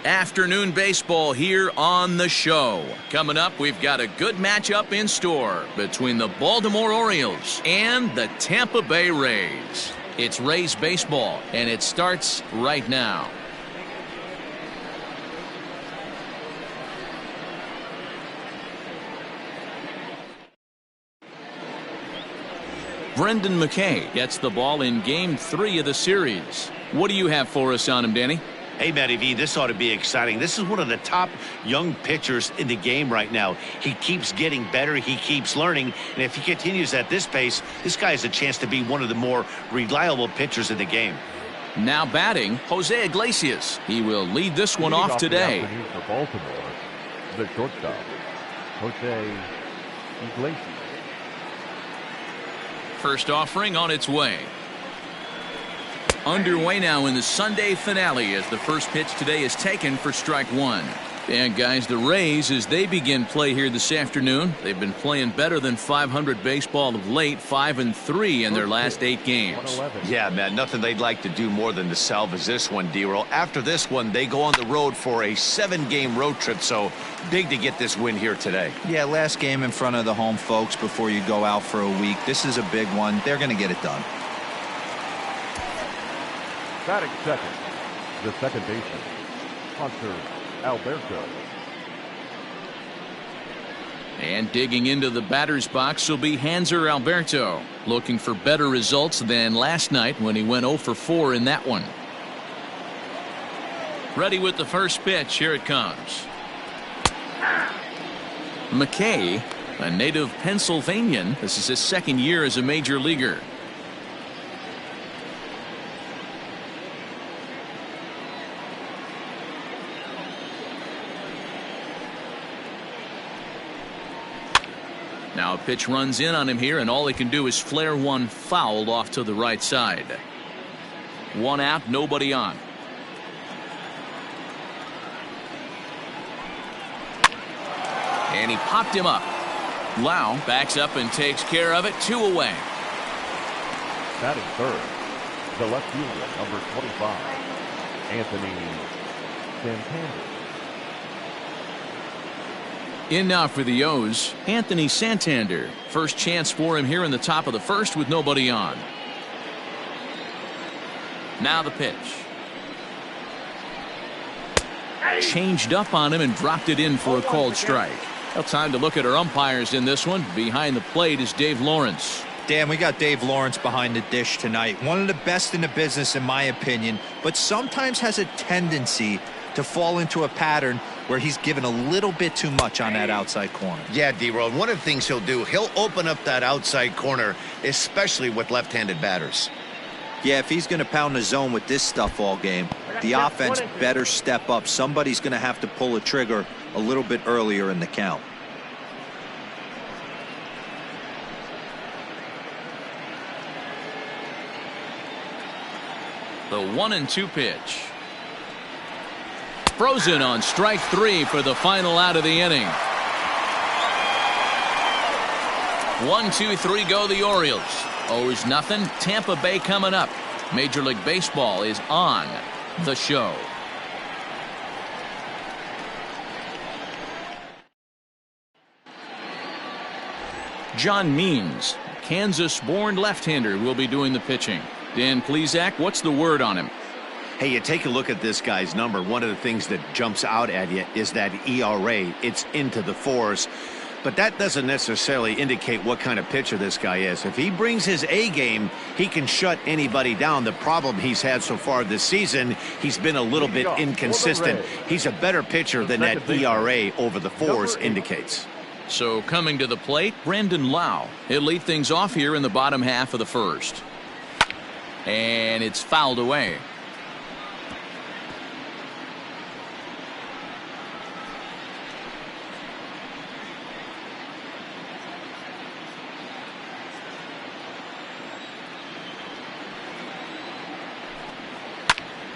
Afternoon baseball here on the show. Coming up, we've got a good matchup in store between the Baltimore Orioles and the Tampa Bay Rays. It's Rays baseball, and it starts right now. Brendan McKay gets the ball in Game 3 of the series. What do you have for us on him, Danny? Hey, Matty V, this ought to be exciting. This is one of the top young pitchers in the game right now. He keeps getting better. He keeps learning. And if he continues at this pace, this guy has a chance to be one of the more reliable pitchers in the game. Now batting, Jose Iglesias. He will lead this one off today. For Baltimore, the shortstop, Jose Iglesias. First offering on its way. Underway now in the Sunday finale as the first pitch today is taken for strike one. And guys, the Rays, as they begin play here this afternoon, they've been playing better than .500 baseball of late, 5-3 in their last 8 games. Yeah, man, nothing they'd like to do more than to salvage this one, D-Roll. After this one, they go on the road for a 7-game road trip, so big to get this win here today. Yeah, last game in front of the home folks before you go out for a week. This is a big one. They're going to get it done. Batting second, the second baseman, Hunter Alberto. And digging into the batter's box will be Hanser Alberto, looking for better results than last night when he went 0 for 4 in that one. Ready with the first pitch. Here it comes. McKay, a native Pennsylvanian. This is his second year as a major leaguer. Now a pitch runs in on him here, and all he can do is flare one foul off to the right side. One out, nobody on. And he popped him up. Lau backs up and takes care of it. 2 away. Batting third, the left fielder, number 25, Anthony Santander. In now for the O's, Anthony Santander. First chance for him here in the top of the first with nobody on. Now the pitch. Changed up on him and dropped it in for a called strike. Well, time to look at our umpires in this one. Behind the plate is Dave Lawrence. Dan, we got Dave Lawrence behind the dish tonight. One of the best in the business, in my opinion, but sometimes has a tendency to fall into a pattern where he's given a little bit too much on that outside corner. Yeah, D-Roll, one of the things he'll do, he'll open up that outside corner, especially with left-handed batters. Yeah, if he's going to pound the zone with this stuff all game, the offense better step up. Somebody's going to have to pull a trigger a little bit earlier in the count. The 1-2 pitch. Frozen on strike 3 for the final out of the inning. 1-2-3 go the Orioles. O's nothing. Tampa Bay coming up. Major League Baseball is on the show. John Means, Kansas-born left-hander, will be doing the pitching. Dan Plesac, what's the word on him? Hey, you take a look at this guy's number. One of the things that jumps out at you is that ERA. It's into the 4s. But that doesn't necessarily indicate what kind of pitcher this guy is. If he brings his A game, he can shut anybody down. The problem he's had so far this season, he's been a little bit inconsistent. He's a better pitcher than that ERA over the 4s indicates. So coming to the plate, Brandon Lau. He'll lead things off here in the bottom half of the first. And it's fouled away.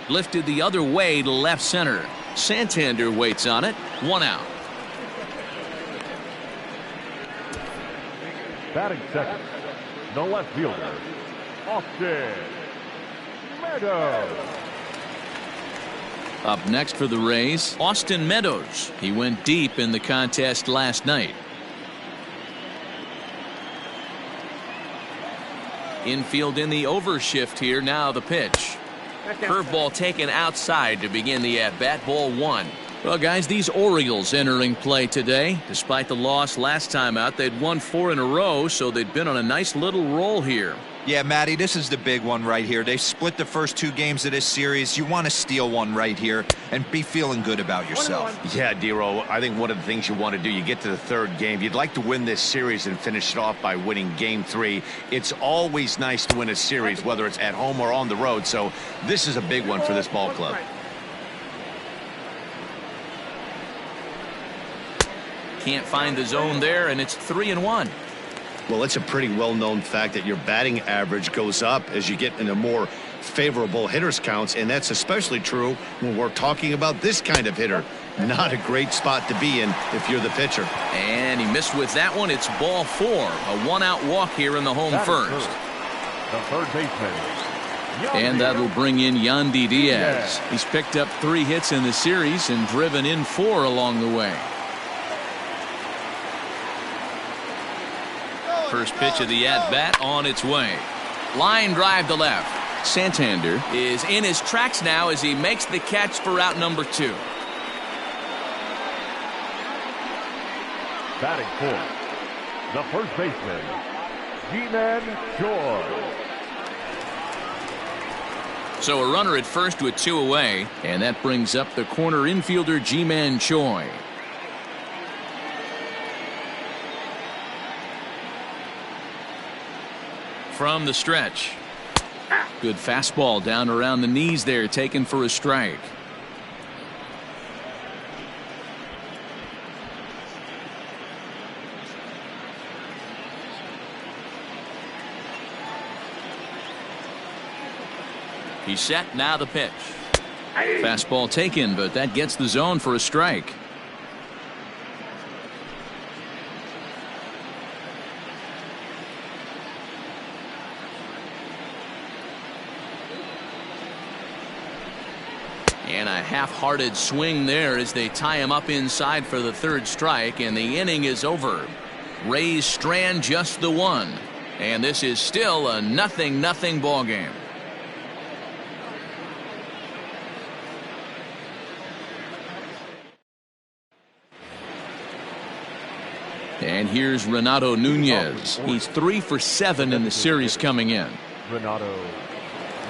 Lifted the other way to left center. Santander waits on it. 1 out. Batting second, the left fielder, Austin Meadows. Up next for the Rays, Austin Meadows. He went deep in the contest last night. Infield in the overshift here. Now the pitch. Curveball taken outside to begin the at-bat. Ball 1. Well, guys, these Orioles entering play today. Despite the loss last time out, they'd won 4 in a row, so they'd been on a nice little roll here. Yeah, Matty, this is the big one right here. They split the first 2 games of this series. You want to steal one right here and be feeling good about yourself. Yeah, Dero, I think one of the things you want to do, you get to the 3rd game, you'd like to win this series and finish it off by winning game 3. It's always nice to win a series, whether it's at home or on the road, so this is a big one for this ball club. Can't find the zone there, and it's 3-1. Well, it's a pretty well-known fact that your batting average goes up as you get into more favorable hitters counts, and that's especially true when we're talking about this kind of hitter. Not a great spot to be in if you're the pitcher. And he missed with that one. It's ball 4. A 1-out walk here in the home first. The third baseman. And that'll bring in Yandy Diaz. He's picked up 3 hits in the series and driven in 4 along the way. First pitch of the at-bat on its way. Line drive to left. Santander is in his tracks now as he makes the catch for out number 2. Batting fourth, the first baseman, G-Man George. So a runner at first with 2 away, and that brings up the corner infielder G-Man Choi. From the stretch. Good fastball down around the knees there, taken for a strike. He's set. Now the pitch. Fastball taken, but that gets the zone for a strike. And a half-hearted swing there as they tie him up inside for the 3rd strike, and the inning is over. Rays strand just the 1, and this is still a 0-0 ball game. And here's Renato Nunez. He's 3 for 7 in the series coming in. Renato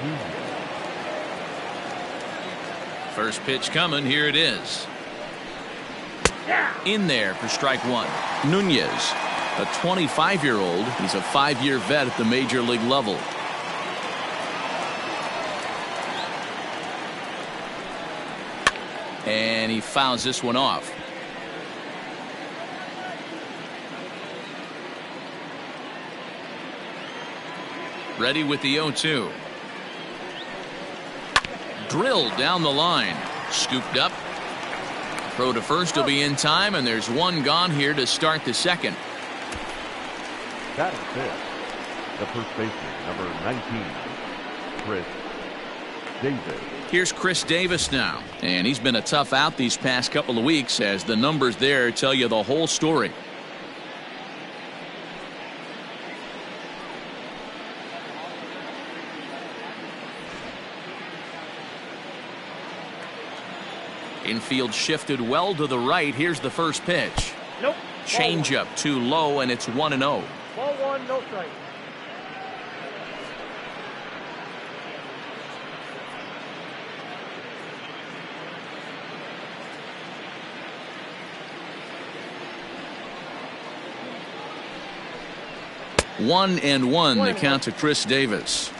Nunez. First pitch coming. Here it is. In there for strike 1. Nunez, a 25-year-old. He's a 5-year vet at the major league level. And he fouls this one off. Ready with the 0-2. Drilled down the line. Scooped up. Throw to first will be in time, and there's 1 gone here to start the 2nd. Batting fifth, the first baseman, number 19, Chris Davis. Here's Chris Davis now, and he's been a tough out these past couple of weeks, as the numbers there tell you the whole story. Infield shifted well to the right. Here's the first pitch. Nope. Changeup too low, and it's 1-0. Ball 1, no strike. One and one the count to Chris Davis.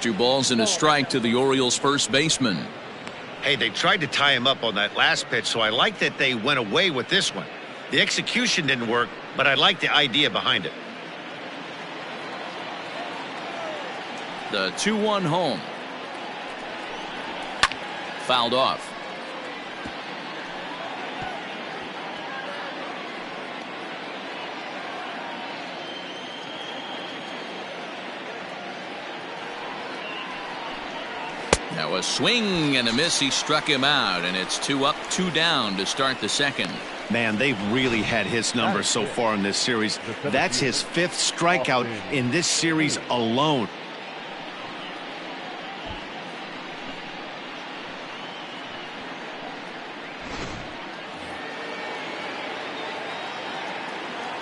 Two balls and a strike to the Orioles first baseman. Hey, they tried to tie him up on that last pitch, so I like that they went away with this one. The execution didn't work, but I like the idea behind it. The 2-1 home. Fouled off. That was swing and a miss. He struck him out, and it's 2 up, 2 down to start the second. Man, they've really had his number so far in this series. That's his 5th strikeout in this series alone.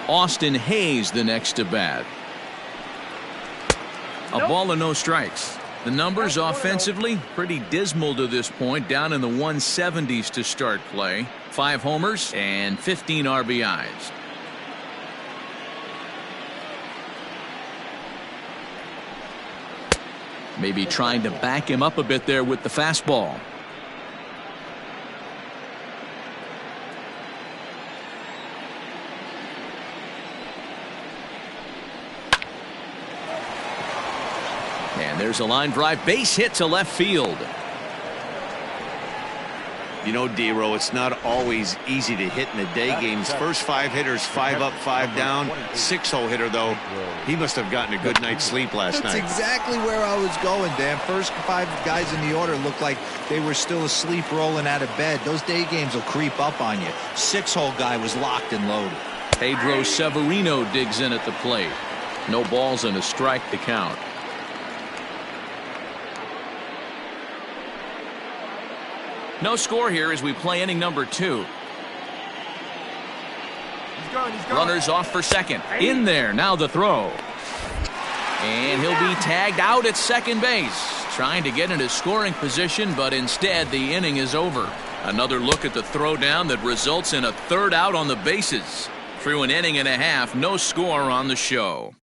Austin Hayes the next to bat. A ball and no strikes. The numbers offensively pretty dismal to this point, down in the 170s to start play. 5 homers and 15 RBIs. Maybe trying to back him up a bit there with the fastball. And there's a line drive, base hit to left field. You know, D-Row, it's not always easy to hit in the day games. First 5 hitters, 5 up, 5 down. 6-hole hitter, though, he must have gotten a good night's sleep last night. That's exactly where I was going, Dan. First 5 guys in the order looked like they were still asleep rolling out of bed. Those day games will creep up on you. 6-hole guy was locked and loaded. Pedro Severino digs in at the plate. No balls and a strike to count. No score here as we play inning number 2. He's gone. Runners off for second. In there. Now the throw. And he'll be tagged out at second base. Trying to get into scoring position, but instead the inning is over. Another look at the throwdown that results in a 3rd out on the bases. Through an inning and a half, no score on the show.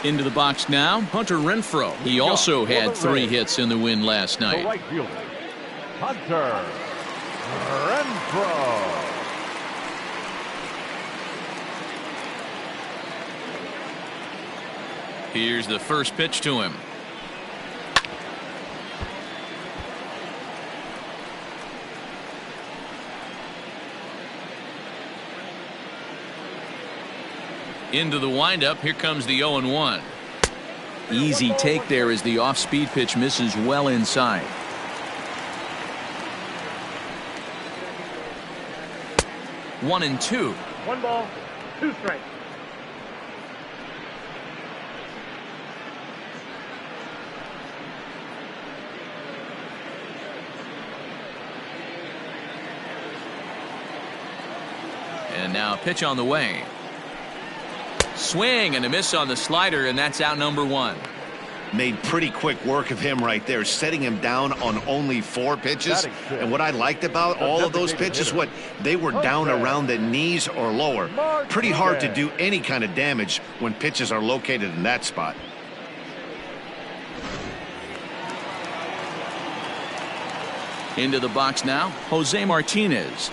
Into the box now, Hunter Renfroe. He also had 3 hits in the win last night. The right fielder, Hunter Renfroe. Here's the first pitch to him. Into the windup. Here comes the 0-1. Easy take there as the off-speed pitch misses well inside. One and two. 1 ball, 2 strikes. And now a pitch on the way. Swing and a miss on the slider, and that's out number 1. Made pretty quick work of him right there, setting him down on only 4 pitches. And what I liked about all of those pitches, what they were down around the knees or lower. Pretty hard to do any kind of damage when pitches are located in that spot. Into the box now, Jose Martinez,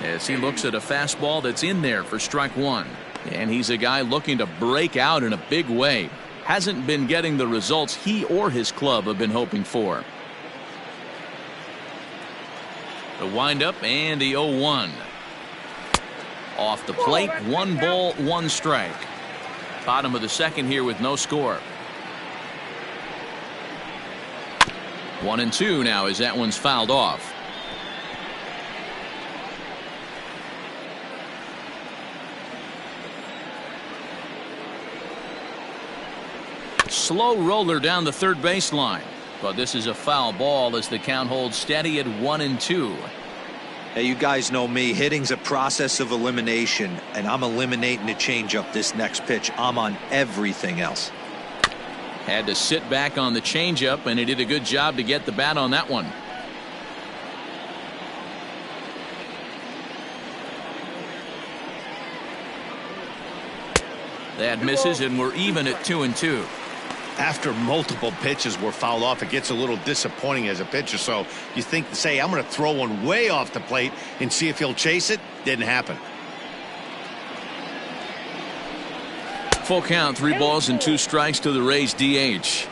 as he looks at a fastball that's in there for strike 1. And he's a guy looking to break out in a big way. Hasn't been getting the results he or his club have been hoping for. The windup and the 0-1. Off the plate, 1 ball, 1 strike. Bottom of the second here with no score. 1-2 now as that one's fouled off. Slow roller down the third baseline, but this is a foul ball as the count holds steady at 1-2. Hey, you guys know me. Hitting's a process of elimination, and I'm eliminating the changeup this next pitch. I'm on everything else. Had to sit back on the changeup, and he did a good job to get the bat on that one. That misses, and we're even at 2-2. After multiple pitches were fouled off, it gets a little disappointing as a pitcher. So you think to say, I'm going to throw one way off the plate and see if he'll chase it. Didn't happen. Full count, 3 balls and 2 strikes to the Rays DH.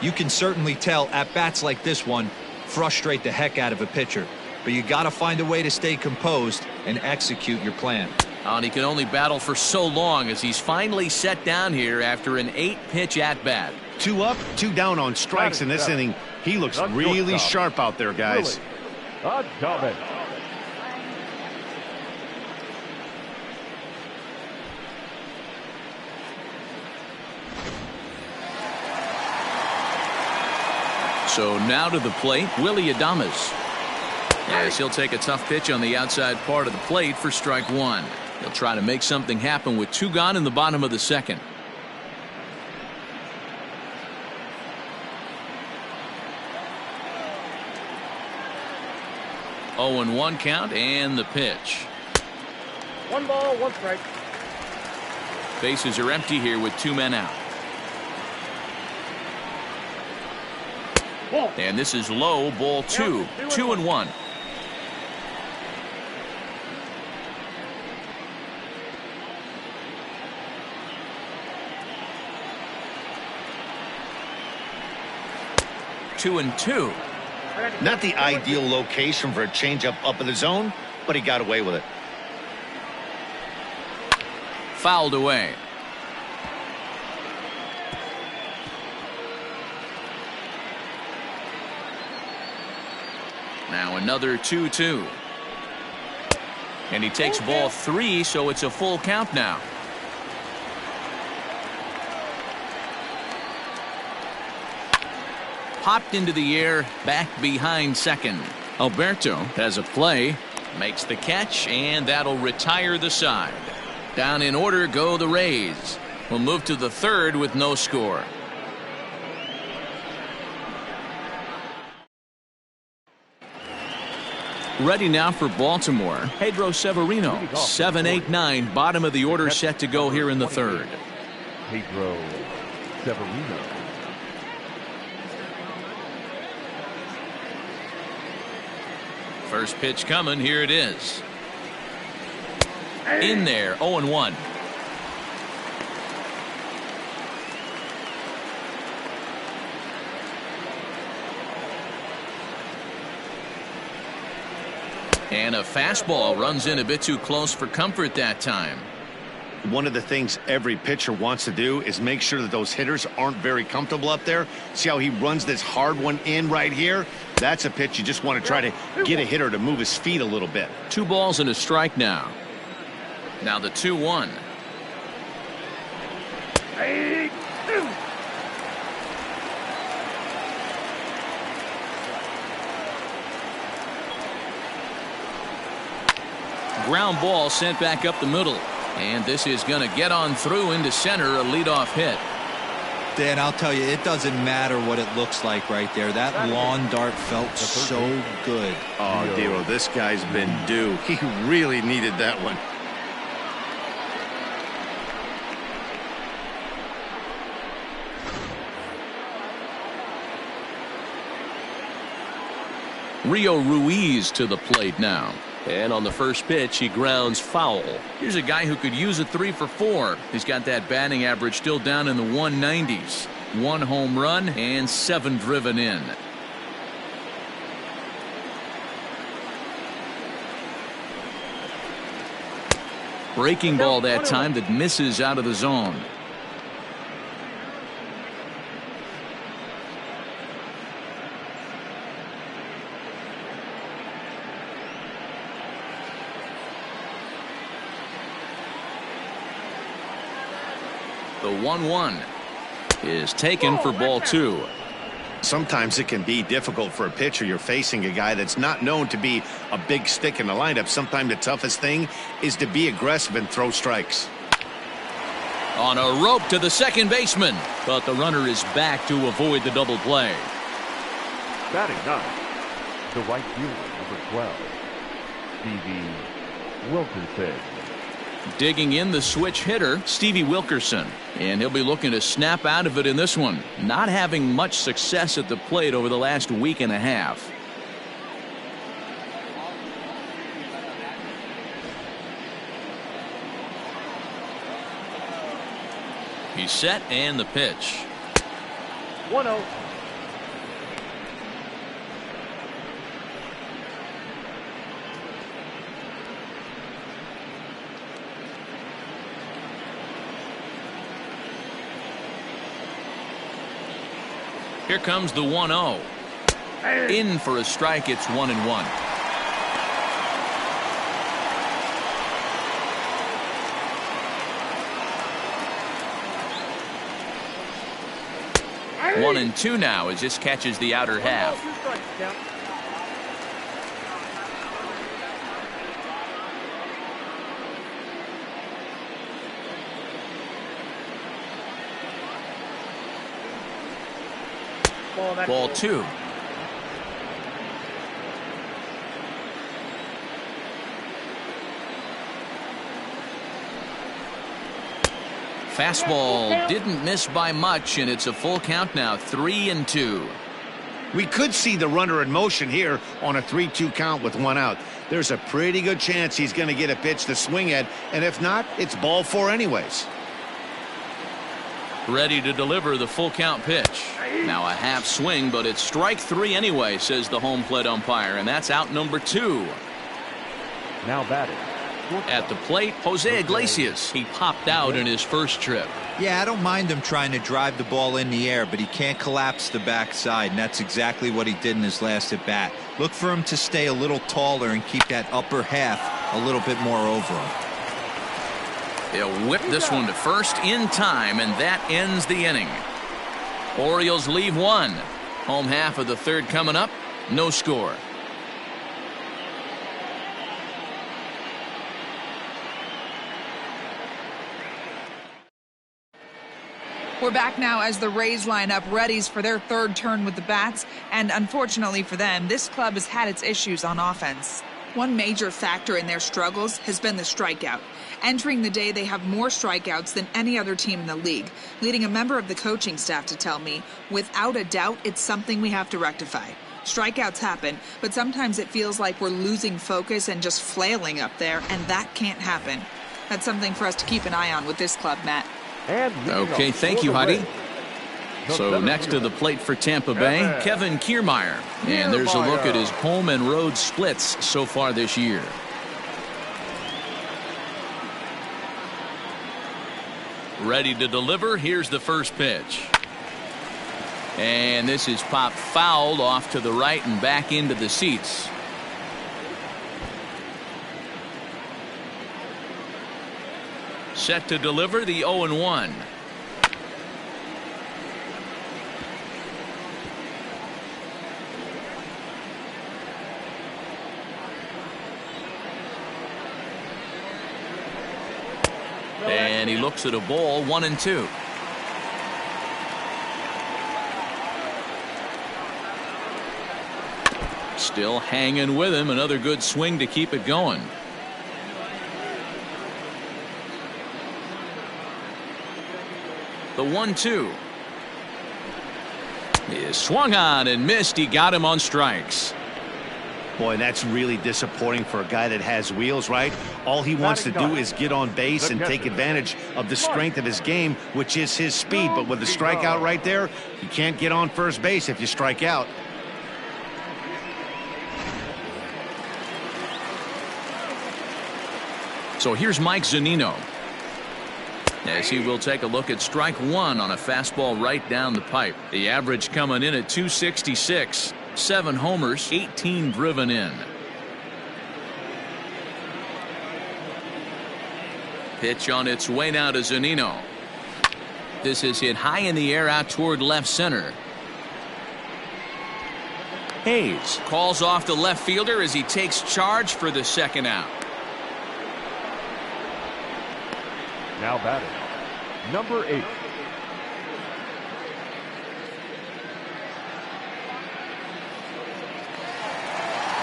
You can certainly tell at bats like this one frustrate the heck out of a pitcher, but you got to find a way to stay composed and execute your plan. And he can only battle for so long as he's finally set down here after an 8-pitch at-bat. 2 up, 2 down on strikes in this inning. He looks really sharp out there, guys. So now to the plate, Willie Adames. As he'll take a tough pitch on the outside part of the plate for strike 1. He'll try to make something happen with 2 gone in the bottom of the second. Oh, and 1 count and the pitch. 1 ball, 1 strike. Bases are empty here with 2 men out. Ball. And this is low, ball 2. 2 and 1. Two and 2. Not the ideal location for a changeup up in the zone, but he got away with it. Fouled away. Now another 2-2. And he takes ball 3, so it's a full count now. Popped into the air, back behind second. Alberto has a play, makes the catch, and that'll retire the side. Down in order go the Rays. We'll move to the third with no score. Ready now for Baltimore, Pedro Severino. 7-8-9, bottom of the order set to go here in the third. Pedro Severino. First pitch coming. Here it is. In there. 0-1. And a fastball runs in a bit too close for comfort that time. One of the things every pitcher wants to do is make sure that those hitters aren't very comfortable up there. See how he runs this hard one in right here? That's a pitch you just want to try to get a hitter to move his feet a little bit. 2 balls and a strike now. Now the 2-1. Ground ball sent back up the middle. And this is going to get on through into center, a leadoff hit. Dan, I'll tell you, it doesn't matter what it looks like right there. That lawn dart felt so good. Oh, Dero, this guy's been due. He really needed that one. Rio Ruiz to the plate now. And on the first pitch, he grounds foul. Here's a guy who could use a 3 for 4. He's got that batting average still down in the 190s. 1 home run and 7 driven in. Breaking ball that time that misses out of the zone. The 1-1 is taken for ball 2. Sometimes it can be difficult for a pitcher. You're facing a guy that's not known to be a big stick in the lineup. Sometimes the toughest thing is to be aggressive and throw strikes. On a rope to the second baseman, but the runner is back to avoid the double play. Batting 9, the right fielder, number 12, Stevie Wilkerson. Digging in the switch hitter, Stevie Wilkerson. And he'll be looking to snap out of it in this one. Not having much success at the plate over the last week and a half. He's set and the pitch. 1-0. Here comes the 1-0. In for a strike. It's 1-1. One and two now as this catches the outer half. Ball two. Fastball didn't miss by much, and it's a full count now, 3-2. We could see the runner in motion here on a 3-2 count with one out. There's a pretty good chance he's going to get a pitch to swing at, and if not, it's ball four anyways. Ready to deliver the full count pitch. Now a half swing, but it's strike three anyway, says the home plate umpire, and that's out number two. Now batting. At the plate, Jose Iglesias. He popped out in his first trip. Yeah, I don't mind him trying to drive the ball in the air, but he can't collapse the backside, and that's exactly what he did in his last at bat. Look for him to stay a little taller and keep that upper half a little bit more over him. They'll whip this one to first in time, and that ends the inning. Orioles leave one. Home half of the third coming up. No score. We're back now as the Rays line up readies for their third turn with the bats, and unfortunately for them, this club has had its issues on offense. One major factor in their struggles has been the strikeout. Entering the day, they have more strikeouts than any other team in the league, leading a member of the coaching staff to tell me, without a doubt, it's something we have to rectify. Strikeouts happen, but sometimes it feels like we're losing focus and just flailing up there, and that can't happen. That's something for us to keep an eye on with this club, Matt. Okay, thank you, Heidi. So next to the plate for Tampa Bay, Kevin Kiermaier. And there's a look at his home and road splits so far this year. Ready to deliver. Here's the first pitch. And this is popped foul off to the right and back into the seats. Set to deliver the 0-1. And he looks at a ball, 1-2. Still hanging with him. Another good swing to keep it going. The 1-2 is swung on and missed. He got him on strikes. Boy, that's really disappointing for a guy that has wheels, right? All he wants to do is get on base and take advantage of the strength of his game, which is his speed. But with the strikeout right there, you can't get on first base if you strike out. So here's Mike Zunino, as he will take a look at strike one on a fastball right down the pipe. The average coming in at 266. 7 homers, 18 driven in. Pitch on its way now to Zunino. This is hit high in the air out toward left center. Hayes calls off the left fielder as he takes charge for the second out. Now batting, number 8.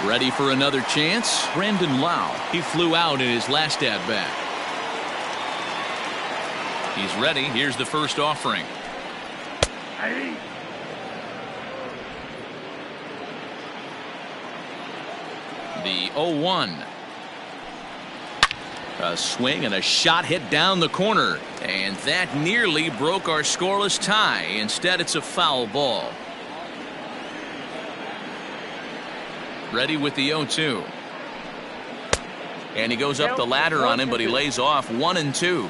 Ready for another chance? Brandon Lau. He flew out in his last at-bat. He's ready. Here's the first offering. The 0-1. A swing and a shot hit down the corner, and that nearly broke our scoreless tie. Instead, it's a foul ball. Ready with the 0-2. And he goes up the ladder on him, but he lays off 1-2.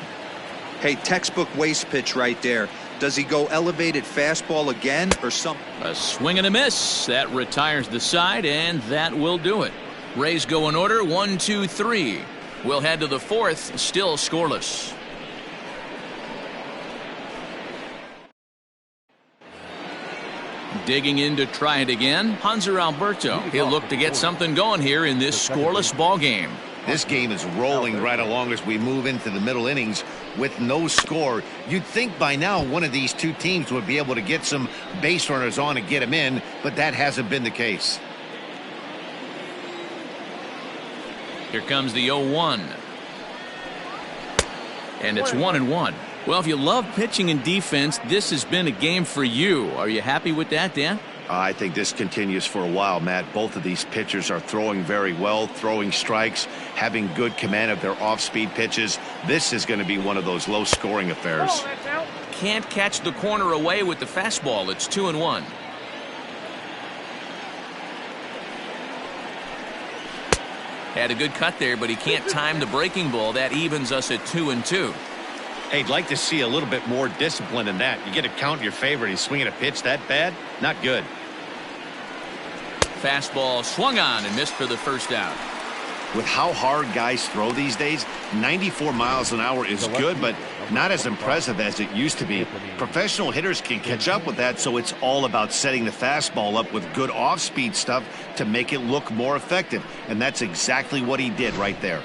Hey, textbook waste pitch right there. Does he go elevated fastball again or something? A swing and a miss. That retires the side, and that will do it. Rays go in order, 1, 2, 3. We'll head to the fourth, still scoreless. Digging in to try it again, Hanser Alberto. He'll look to get something going here in this scoreless ball game. This game is rolling right along as we move into the middle innings with no score. You'd think by now one of these two teams would be able to get some base runners on and get them in, but that hasn't been the case. Here comes the 0-1. And it's 1-1. Well, if you love pitching and defense, this has been a game for you. Are you happy with that, Dan? I think this continues for a while, Matt. Both of these pitchers are throwing very well, throwing strikes, having good command of their off-speed pitches. This is going to be one of those low-scoring affairs. Can't catch the corner away with the fastball. It's 2-1. Had a good cut there, but he can't time the breaking ball. That evens us at 2-2. Hey, I'd like to see a little bit more discipline in that. You get a count in your favor, and he's swinging a pitch that bad? Not good. Fastball swung on and missed for the first out. With how hard guys throw these days, 94 miles an hour is good, but not as impressive as it used to be. Professional hitters can catch up with that, so it's all about setting the fastball up with good off-speed stuff to make it look more effective, and that's exactly what he did right there.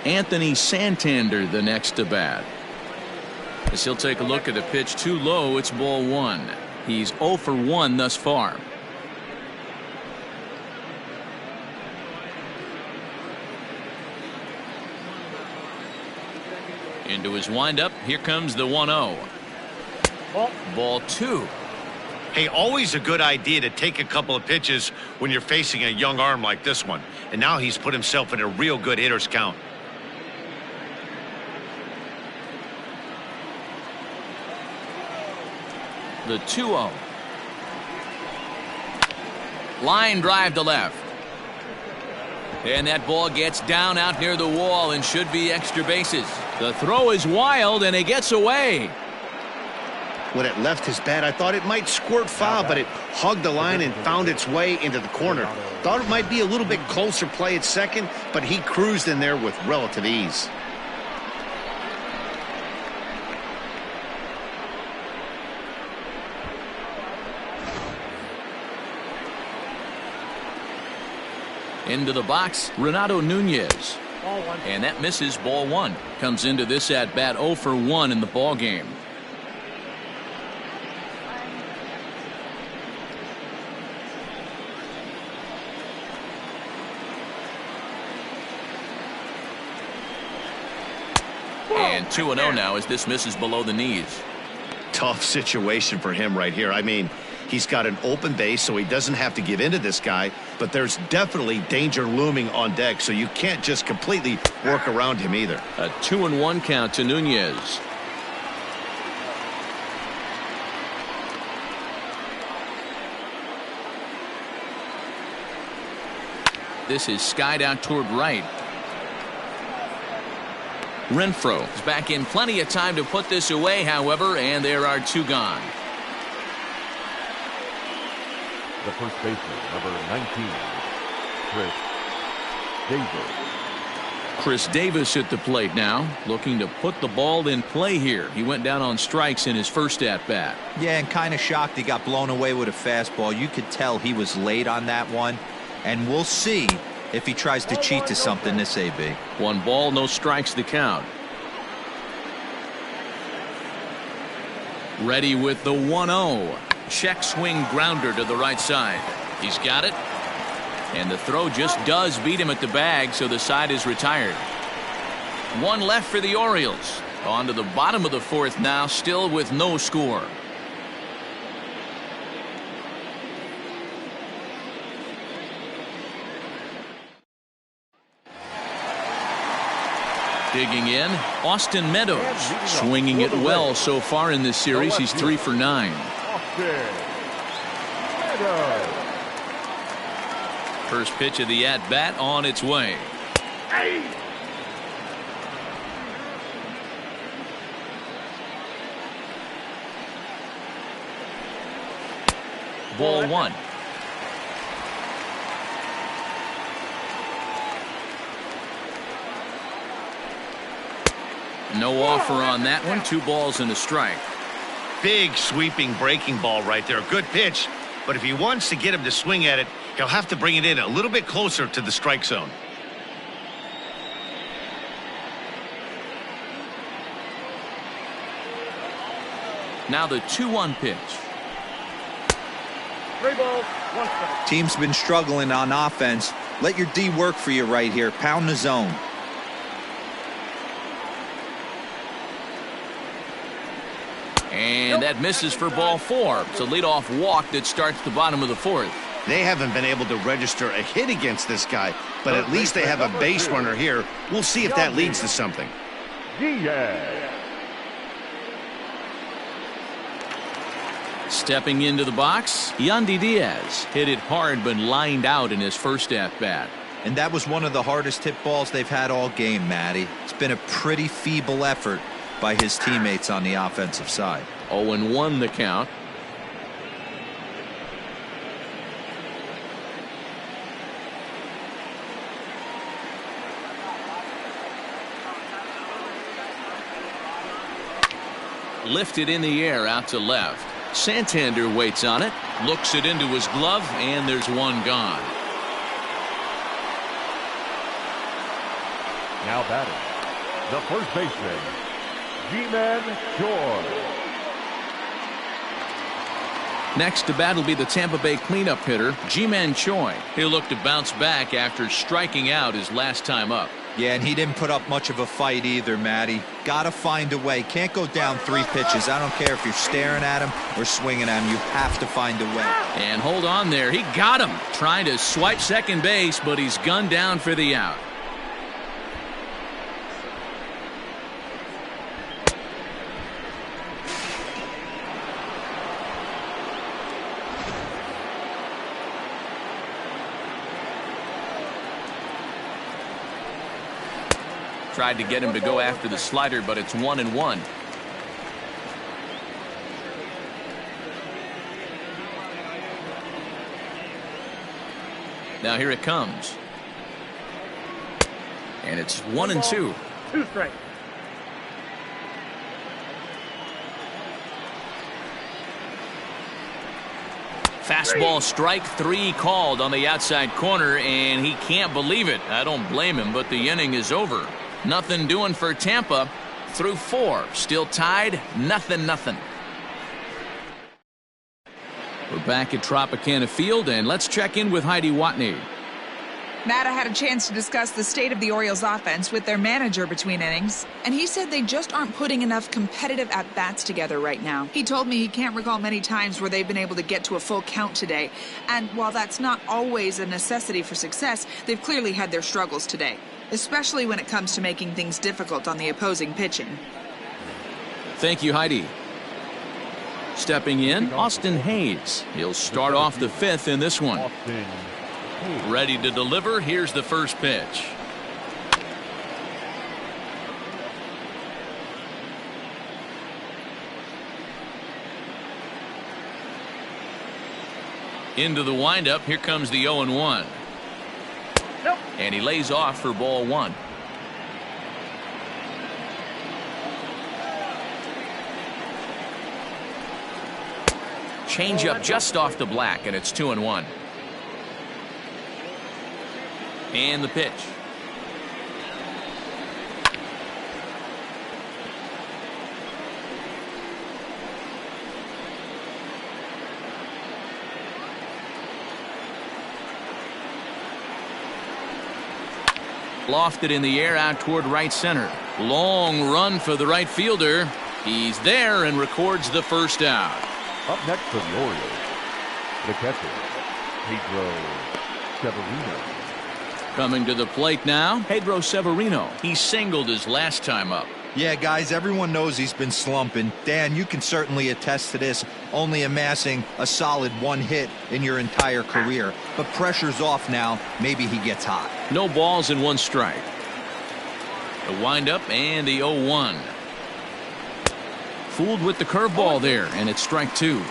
Anthony Santander the next to bat. As he'll take a look at a pitch too low, it's ball 1. He's 0 for 1 thus far. Into his windup. Here comes the 1-0. Ball 2. Hey, always a good idea to take a couple of pitches when you're facing a young arm like this one. And now he's put himself in a real good hitter's count. The 2-0. Line drive to left. And that ball gets down out near the wall and should be extra bases. The throw is wild and it gets away. When it left his bat, I thought it might squirt foul, but it hugged the line and found its way into the corner. Thought it might be a little bit closer play at second, but he cruised in there with relative ease. Into the box, Renato Nunez. And that misses, ball 1. Comes into this at bat 0 for 1 in the ball game. And 2-0 now as this misses below the knees. Tough situation for him right here. I mean, he's got an open base, so he doesn't have to give in to this guy, but there's definitely danger looming on deck, so you can't just completely work around him either. A 2-1 count to Nunez. This is skied out toward right. Renfroe is back in plenty of time to put this away, however, and there are 2 gone. The first baseman, number 19, Chris Davis. Chris Davis at the plate now, looking to put the ball in play here. He went down on strikes in his first at-bat. Yeah, and kind of shocked he got blown away with a fastball. You could tell he was late on that one, and we'll see if he tries to cheat to something this AB. 1 ball, no strikes the count. Ready with the 1-0. Check swing grounder to the right side. He's got it. And the throw just does beat him at the bag, so the side is retired. 1 left for the Orioles. On to the bottom of the 4th now, still with no score. Digging in, Austin Meadows, swinging it well so far in this series. He's 3 for 9. First pitch of the at-bat on its way. Ball one. No offer on that one. 2 balls and a strike. Big sweeping breaking ball right there. Good pitch. But if he wants to get him to swing at it, he'll have to bring it in a little bit closer to the strike zone. Now the 2-1 pitch. 3 balls, 1 strike. Team's been struggling on offense. Let your D work for you right here. Pound the zone. And that misses for ball 4. It's a leadoff walk that starts the bottom of the 4th. They haven't been able to register a hit against this guy, but at least they have a base runner here. We'll see if that leads to something. Diaz. Stepping into the box, Yandy Diaz hit it hard but lined out in his first at-bat. And that was one of the hardest hit balls they've had all game, Matty. It's been a pretty feeble effort by his teammates on the offensive side. 0-1 the count. Lifted in the air out to left. Santander waits on it, looks it into his glove, and there's one gone. Now batting, the first baseman, G-Man George. Next to bat will be the Tampa Bay cleanup hitter, Ji-Man Choi. He'll look to bounce back after striking out his last time up. Yeah, and he didn't put up much of a fight either, Matty. Gotta find a way. Can't go down 3 pitches. I don't care if you're staring at him or swinging at him. You have to find a way. And hold on there. He got him. Trying to swipe second base, but he's gunned down for the out. Tried to get him to go after the slider, but it's 1-1. Now here it comes. And it's 1-2. 2 strikes. Fastball strike 3 called on the outside corner, and he can't believe it. I don't blame him, but the inning is over. Nothing doing for Tampa through 4. Still tied, 0-0. We're back at Tropicana Field, and let's check in with Heidi Watney. Matt, I had a chance to discuss the state of the Orioles offense with their manager between innings, and he said they just aren't putting enough competitive at-bats together right now. He told me he can't recall many times where they've been able to get to a full count today, and while that's not always a necessity for success, they've clearly had their struggles today, especially when it comes to making things difficult on the opposing pitching. Thank you, Heidi. Stepping in, Austin Hayes. He'll start off the 5th in this one. Ready to deliver. Here's the first pitch. Into the windup. Here comes the 0-1. Nope. And he lays off for ball 1. Change up just off the black, and it's 2-1. And the pitch. Lofted in the air out toward right center. Long run for the right fielder. He's there and records the first out. Up next for the Orioles, the catcher, Pedro Severino. Coming to the plate now, Pedro Severino. He singled his last time up. Yeah, guys, everyone knows he's been slumping. Dan, you can certainly attest to this, only amassing a solid 1 hit in your entire career. But pressure's off now. Maybe he gets hot. No balls and 1 strike. The windup and the 0-1. Fooled with the curveball there, and it's strike 2.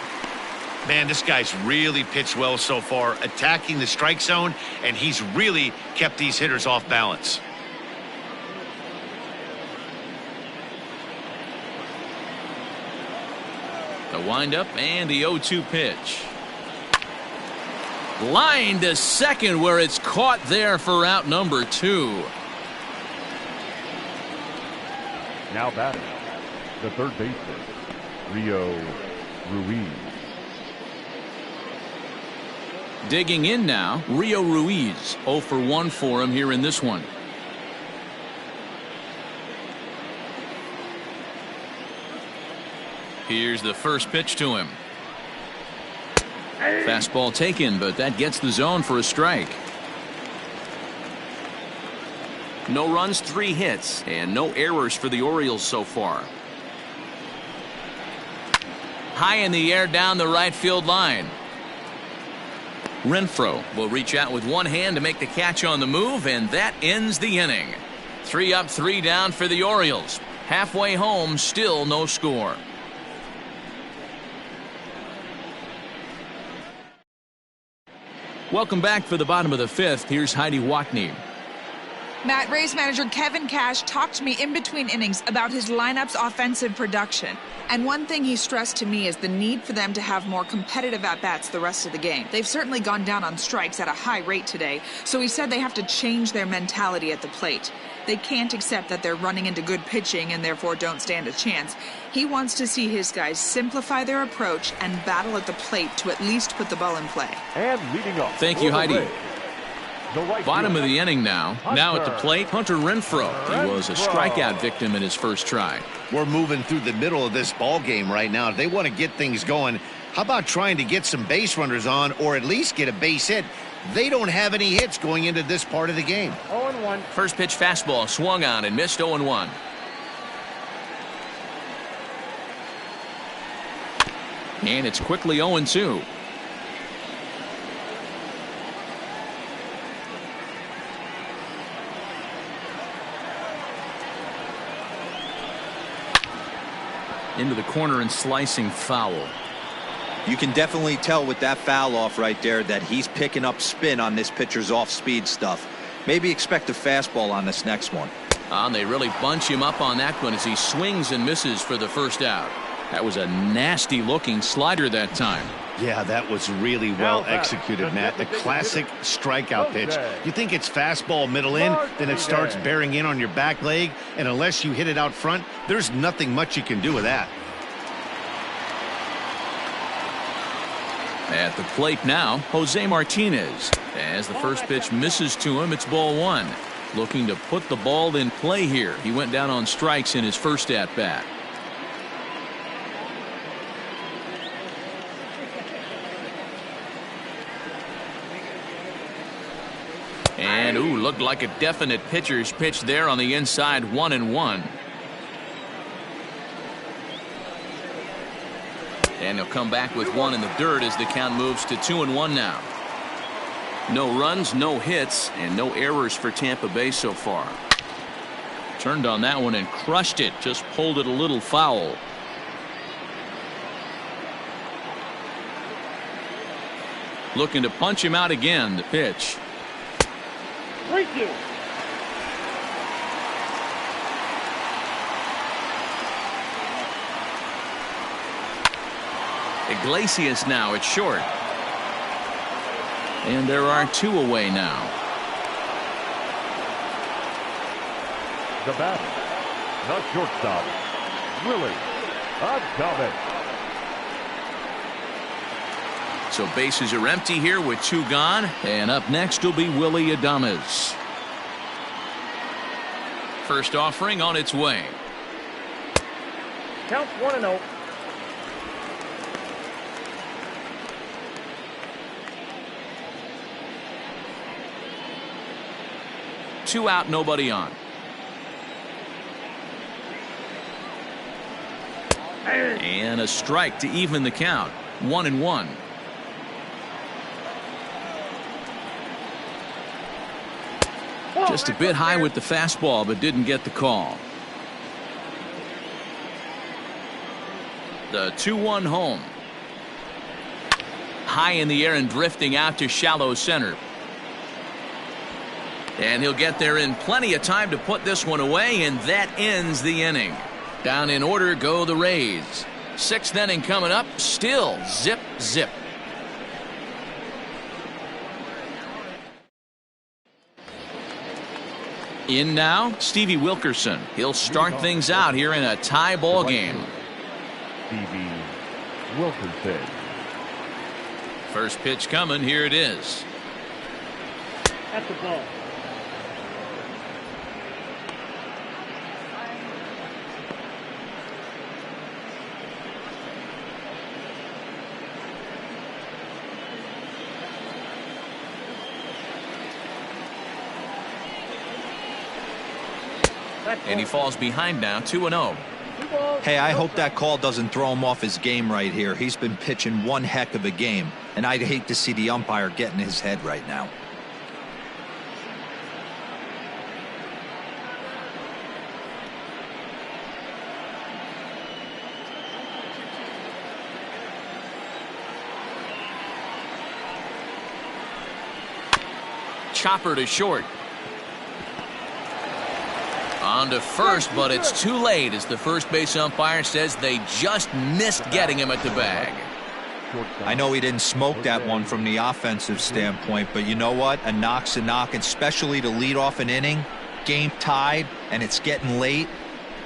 Man, this guy's really pitched well so far, attacking the strike zone, and he's really kept these hitters off balance. The windup and the 0-2 pitch. Line to second, where it's caught there for out number 2. Now batting, the third baseman, Rio Ruiz. Digging in now, Rio Ruiz. 0 for 1 for him here in this one. Here's the first pitch to him. Fastball taken, but that gets the zone for a strike. No runs, 3 hits, and no errors for the Orioles so far. High in the air down the right field line. Renfroe will reach out with one hand to make the catch on the move, and that ends the inning. 3 up, 3 down for the Orioles. Halfway home, still no score. Welcome back for the bottom of the 5th. Here's Heidi Watney. Matt, Rays manager Kevin Cash talked to me in between innings about his lineup's offensive production. And one thing he stressed to me is the need for them to have more competitive at-bats the rest of the game. They've certainly gone down on strikes at a high rate today, so he said they have to change their mentality at the plate. They can't accept that they're running into good pitching and therefore don't stand a chance. He wants to see his guys simplify their approach and battle at the plate to at least put the ball in play. And leading off. Thank you, Heidi. Bottom of the inning now. Now at the plate, Hunter Renfroe. He was a strikeout victim in his first try. We're moving through the middle of this ball game right now. If they want to get things going, how about trying to get some base runners on or at least get a base hit? They don't have any hits going into this part of the game. 0-1. First pitch fastball swung on and missed. 0-1. And it's quickly 0-2. Into the corner and slicing foul. You can definitely tell with that foul off right there that he's picking up spin on this pitcher's off-speed stuff. Maybe expect a fastball on this next one. And they really bunch him up on that one as he swings and misses for the first out. That was a nasty-looking slider that time. Yeah, that was really well executed, Matt. The classic strikeout pitch. You think it's fastball middle in, then it starts bearing in on your back leg, and unless you hit it out front, there's nothing much you can do with that. At the plate now, Jose Martinez. As the first pitch misses to him, it's ball 1. Looking to put the ball in play here. He went down on strikes in his first at-bat. And, looked like a definite pitcher's pitch there on the inside, 1-1. And he'll come back with one in the dirt as the count moves to 2-1 now. No runs, no hits, and no errors for Tampa Bay so far. Turned on that one and crushed it, just pulled it a little foul. Looking to punch him out again, the pitch. 3-2. Iglesias now at short. And there are 2 away now. The batter, the shortstop, Willie Adames. So bases are empty here with 2 gone. And up next will be Willie Adames. First offering on its way. Counts 1-0. Two out, nobody on. And a strike to even the count. 1-1. Just a bit high with the fastball, but didn't get the call. The 2-1 home. high in the air and drifting out to shallow center. And he'll get there in plenty of time to put this one away, and that ends the inning. Down in order go the Rays. 6th inning coming up, still zip, zip. In now, Stevie Wilkerson. He'll start things out here in a tie ball game. Stevie Wilkerson. First pitch coming, here it is. That's the ball. And he falls behind now, 2-0. Hey, I hope that call doesn't throw him off his game right here. He's been pitching one heck of a game, and I'd hate to see the umpire get in his head right now. Chopper to short. On to first, but it's too late as the first base umpire says they just missed getting him at the bag. I know he didn't smoke that one from the offensive standpoint, but you know what? A knock's a knock, and especially to lead off an inning, game tied, and it's getting late.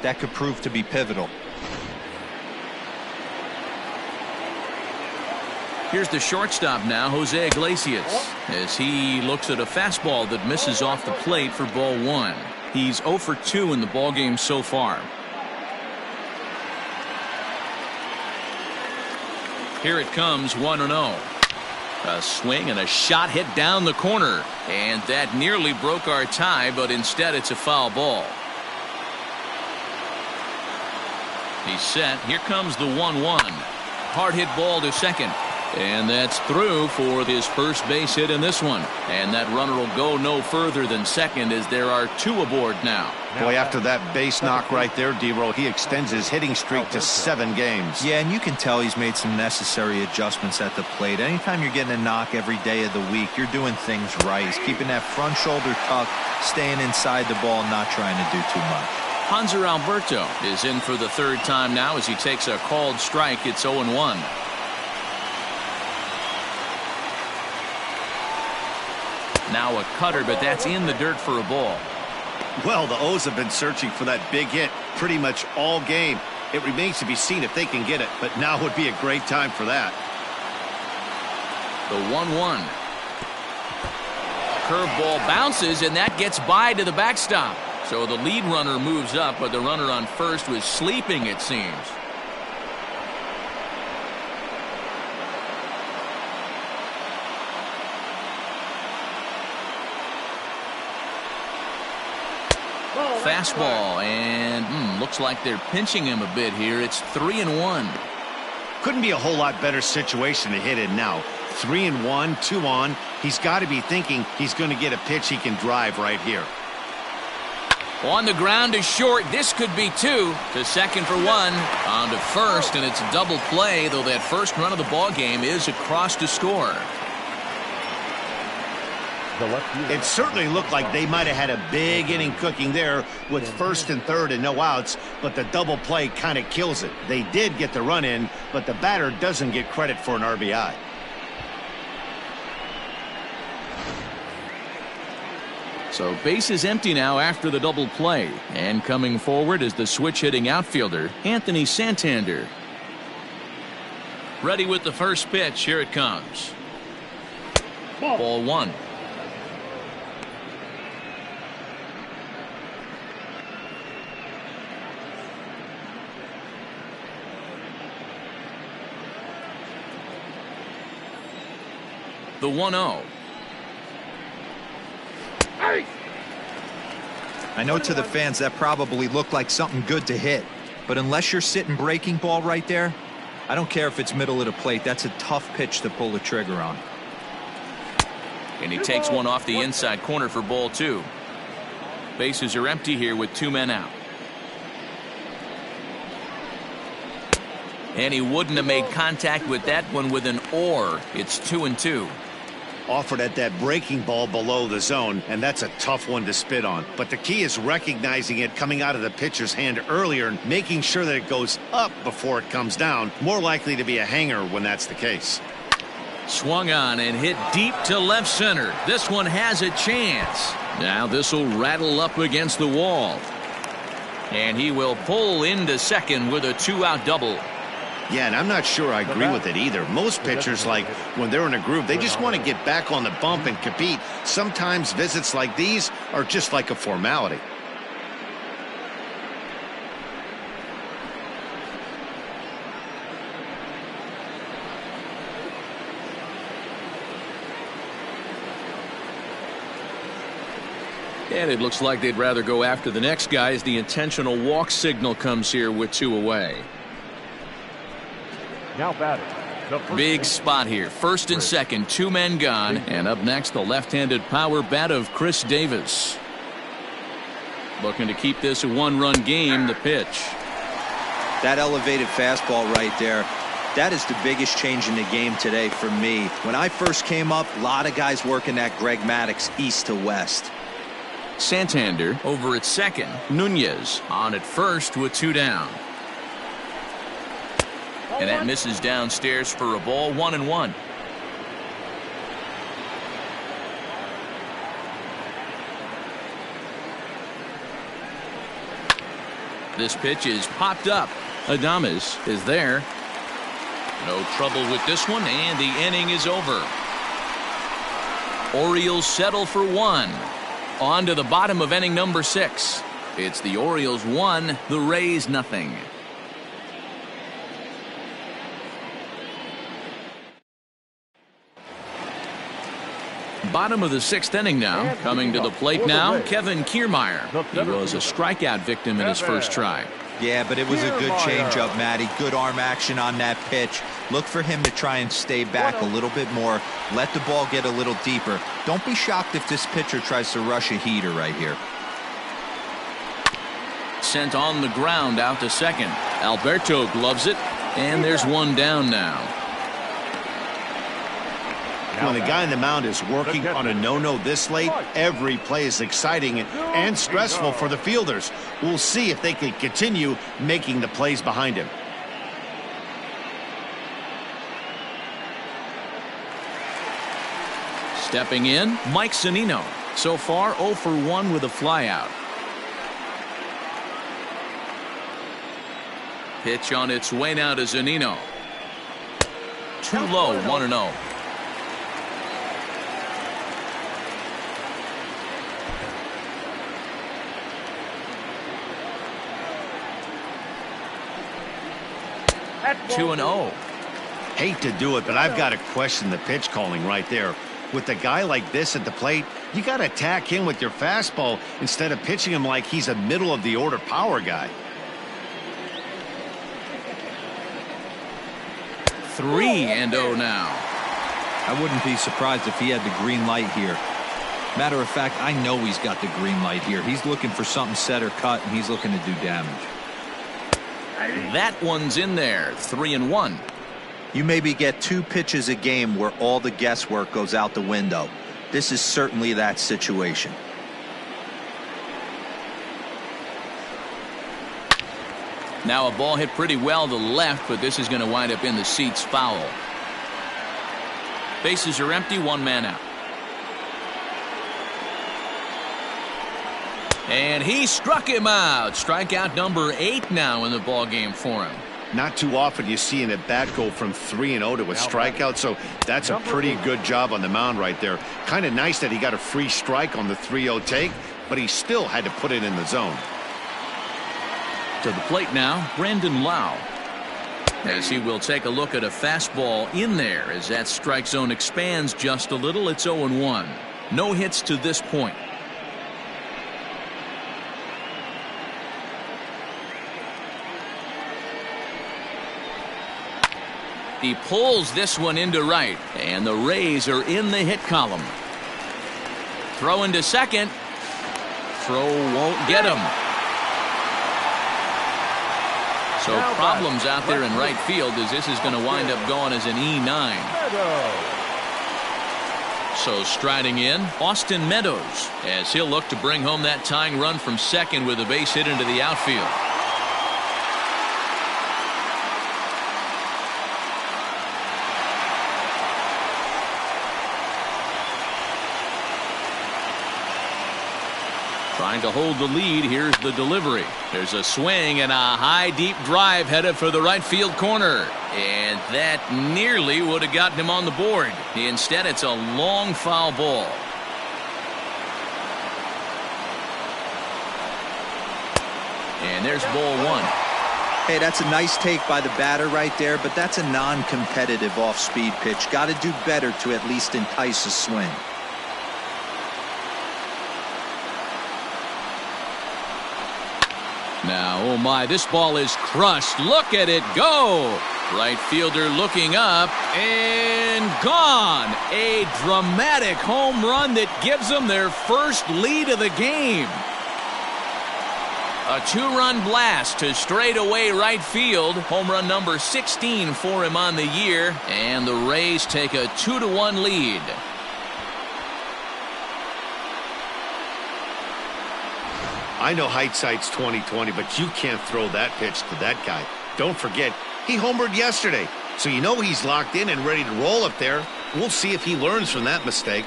That could prove to be pivotal. Here's the shortstop now, Jose Iglesias, as he looks at a fastball that misses off the plate for ball 1. He's 0 for 2 in the ballgame so far. Here it comes, 1-0. A swing and a shot hit down the corner, and that nearly broke our tie, but instead it's a foul ball. He's set. Here comes the 1-1. Hard hit ball to second. And that's through for his first base hit in this one. And that runner will go no further than second as there are 2 aboard now. Boy, after that base knock right there, D-Roll, he extends his hitting streak to 7 games. Yeah, and you can tell he's made some necessary adjustments at the plate. Anytime you're getting a knock every day of the week, you're doing things right. He's keeping that front shoulder tucked, staying inside the ball, not trying to do too much. Hanser Alberto is in for the 3rd time now as he takes a called strike. It's 0-1. Now a cutter, but that's in the dirt for a ball. Well, the O's have been searching for that big hit pretty much all game. It remains to be seen if they can get it, but now would be a great time for that. The 1-1. Curveball bounces, and that gets by to the backstop. So the lead runner moves up, but the runner on first was sleeping, it seems. Fastball, and looks like they're pinching him a bit here. It's 3-1. Couldn't be a whole lot better situation to hit in now. 3-1, 2 on. He's got to be thinking he's going to get a pitch he can drive right here. On the ground to short. This could be 2. To second for 1. On to first, and it's a double play, though that first run of the ball game is across to score. It certainly looked like they might have had a big inning cooking there with 1st and 3rd and no outs, but the double play kind of kills it. They did get the run in, but the batter doesn't get credit for an RBI. So base is empty now after the double play, and coming forward is the switch hitting outfielder Anthony Santander. Ready with the first pitch. Here it comes. Ball 1. The 1-0. I know to the fans that probably looked like something good to hit, but unless you're sitting breaking ball right there, I don't care if it's middle of the plate. That's a tough pitch to pull the trigger on. And he takes one off the inside corner for ball 2. Bases are empty here with 2 men out. And he wouldn't have made contact with that one with an or. It's 2-2. Offered at that breaking ball below the zone, and that's a tough one to spit on. But the key is recognizing it coming out of the pitcher's hand earlier and making sure that it goes up before it comes down. More likely to be a hanger when that's the case. Swung on and hit deep to left center. This one has a chance. Now this will rattle up against the wall. And he will pull into second with a 2-out double. Yeah, and I'm not sure I agree with it either. Most pitchers, like when they're in a groove, they just want to get back on the bump and compete. Sometimes visits like these are just like a formality. And it looks like they'd rather go after the next guy as the intentional walk signal comes here with 2 away. Now batting. Big spot here. First and second, 2 men gone. And up next, the left-handed power bat of Chris Davis. Looking to keep this a 1-run game. The pitch. That elevated fastball right there. That is the biggest change in the game today for me. When I first came up, a lot of guys working that Greg Maddux east to west. Santander over at second. Nunez on at first with 2 down. And that misses downstairs for a ball. 1-1. This pitch is popped up. Adames is there. No trouble with this one, and the inning is over. Orioles settle for 1. On to the bottom of inning number 6. It's the Orioles 1, the Rays nothing. Bottom of the 6th inning now. Coming to the plate now, Kevin Kiermaier. He was a strikeout victim in his first try. Yeah, but it was a good changeup, Matty. Good arm action on that pitch. Look for him to try and stay back a little bit more. Let the ball get a little deeper. Don't be shocked if this pitcher tries to rush a heater right here. Sent on the ground out to second. Alberto gloves it, and there's 1 down now. When the guy on the mound is working on a no-no this late, every play is exciting and stressful for the fielders. We'll see if they can continue making the plays behind him. Stepping in, Mike Zunino. So far 0 for 1 with a flyout. Pitch on its way now to Zunino. Too low, 1-0. Two and 0. Hate to do it, but I've got to question the pitch calling right there. With a guy like this at the plate, you got to attack him with your fastball instead of pitching him like he's a middle-of-the-order power guy. 3-0 now. I wouldn't be surprised if he had the green light here. Matter of fact, I know he's got the green light here. He's looking for something set or cut, and he's looking to do damage. That one's in there. 3-1. You maybe get 2 pitches a game where all the guesswork goes out the window. This is certainly that situation. Now a ball hit pretty well to left, but this is going to wind up in the seats foul. Bases are empty, 1 man out. And he struck him out. Strikeout number 8 now in the ball game for him. Not too often you see an at-bat go from 3-0 to a strikeout, so that's a pretty good job on the mound right there. Kind of nice that he got a free strike on the 3-0 take, but he still had to put it in the zone. To the plate now, Brandon Lau. As he will take a look at a fastball in there as that strike zone expands just a little. It's 0-1. No hits to this point. He pulls this one into right, and the Rays are in the hit column. Throw into second. Throw won't get him. So problems out there in right field as this is going to wind up going as an E9. So striding in, Austin Meadows, as he'll look to bring home that tying run from second with a base hit into the outfield. Trying to hold the lead. Here's the delivery. There's a swing and a high deep drive headed for the right field corner. And that nearly would have gotten him on the board. Instead, it's a long foul ball. And there's ball one. Hey, that's a nice take by the batter right there, but that's a non-competitive off-speed pitch. Got to do better to at least entice a swing. Now, oh my, this ball is crushed. Look at it go. Right fielder looking up and gone. A dramatic home run that gives them their first lead of the game. A two-run blast to straightaway right field. Home run number 16 for him on the year. And the Rays take a 2-1 lead. I know hindsight's 20/20, but you can't throw that pitch to that guy. Don't forget, he homered yesterday, so you know he's locked in and ready to roll up there. We'll see if he learns from that mistake.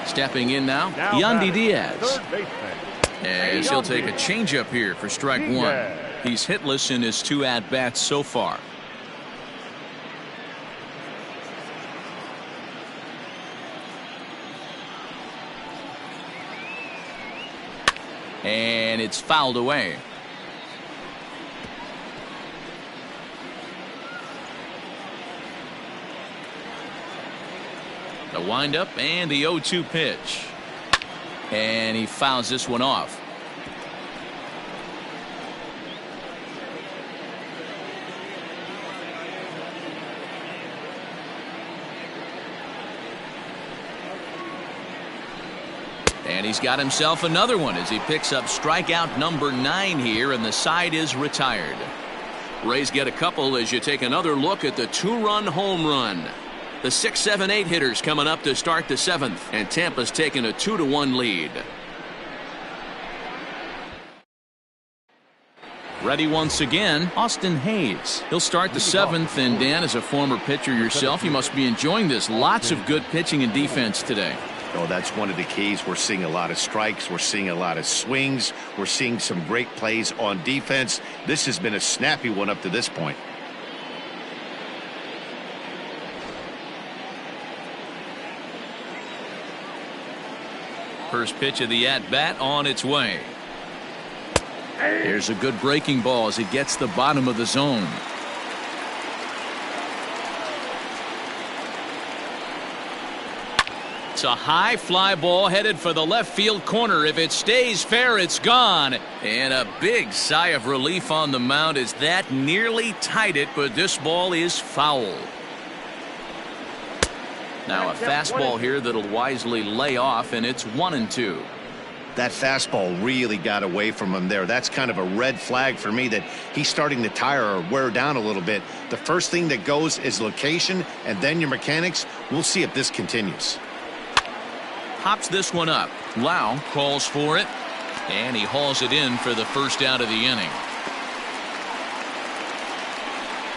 Stepping in now Yandy Diaz. As he'll take a changeup here for strike one. He's hitless in his 2 at-bats so far. And it's fouled away. The windup and the 0-2 pitch. And he fouls this one off. And he's got himself another one as he picks up strikeout number 9 here, and the side is retired. Rays get a couple as you take another look at the 2-run home run. The 6, 7, 8 hitters coming up to start the 7th, and Tampa's taking a 2-1 lead. Ready once again, Austin Hayes. He'll start the 7th, and Dan, as a former pitcher yourself, you must be enjoying this. Lots of good pitching and defense today. Oh, that's one of the keys. We're seeing a lot of strikes. We're seeing a lot of swings. We're seeing some great plays on defense. This has been a snappy one up to this point. First pitch of the at-bat on its way. Here's a good breaking ball as he gets the bottom of the zone. It's a high fly ball headed for the left field corner. If it stays fair, it's gone. And a big sigh of relief on the mound as that nearly tied it, but this ball is foul. Now a fastball here that'll wisely lay off, and it's 1-2. That fastball really got away from him there. That's kind of a red flag for me that he's starting to tire or wear down a little bit. The first thing that goes is location, and then your mechanics. We'll see if this continues. Pops this one up. Lau calls for it, and he hauls it in for the first out of the inning.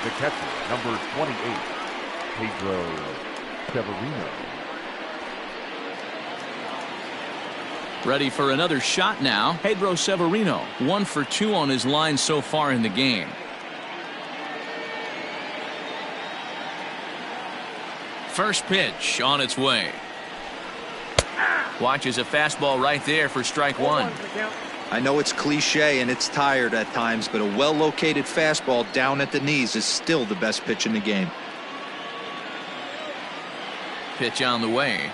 The catcher, number 28, Pedro Severino. Ready for another shot now. Pedro Severino, 1 for 2 on his line so far in the game. First pitch on its way. Watches a fastball right there for strike one. I know it's cliche and it's tired at times, but a well-located fastball down at the knees is still the best pitch in the game. Pitch on the way.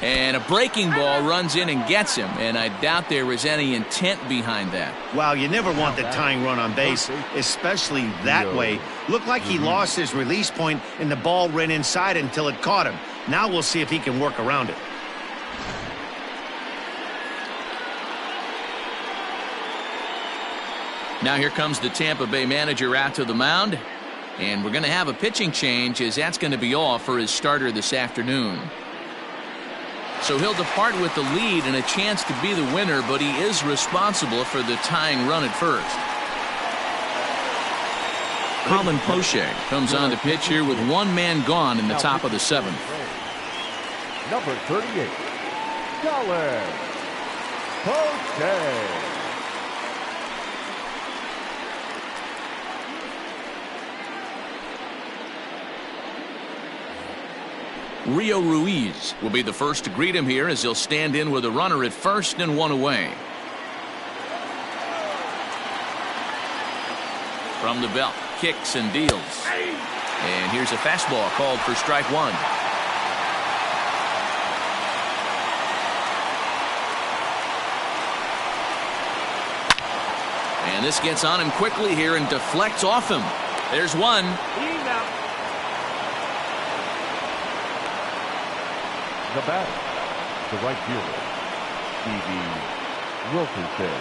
And a breaking ball runs in and gets him, and I doubt there was any intent behind that. Wow, you never want the tying run on base, especially that way. Looked like he lost his release point, and the ball ran inside until it caught him. Now we'll see if he can work around it. Now here comes the Tampa Bay manager out to the mound, and we're going to have a pitching change, as that's going to be all for his starter this afternoon. So he'll depart with the lead and a chance to be the winner, but he is responsible for the tying run at first. Colin Poche comes on to pitch here with one man gone in the top of the seventh. Number 38, Colin Poche. Rio Ruiz will be the first to greet him here, as he'll stand in with a runner at first and one away. From the belt, kicks and deals. And here's a fastball called for strike one. And this gets on him quickly here and deflects off him. There's one. The batter, the right fielder, Stevie Wilkerson.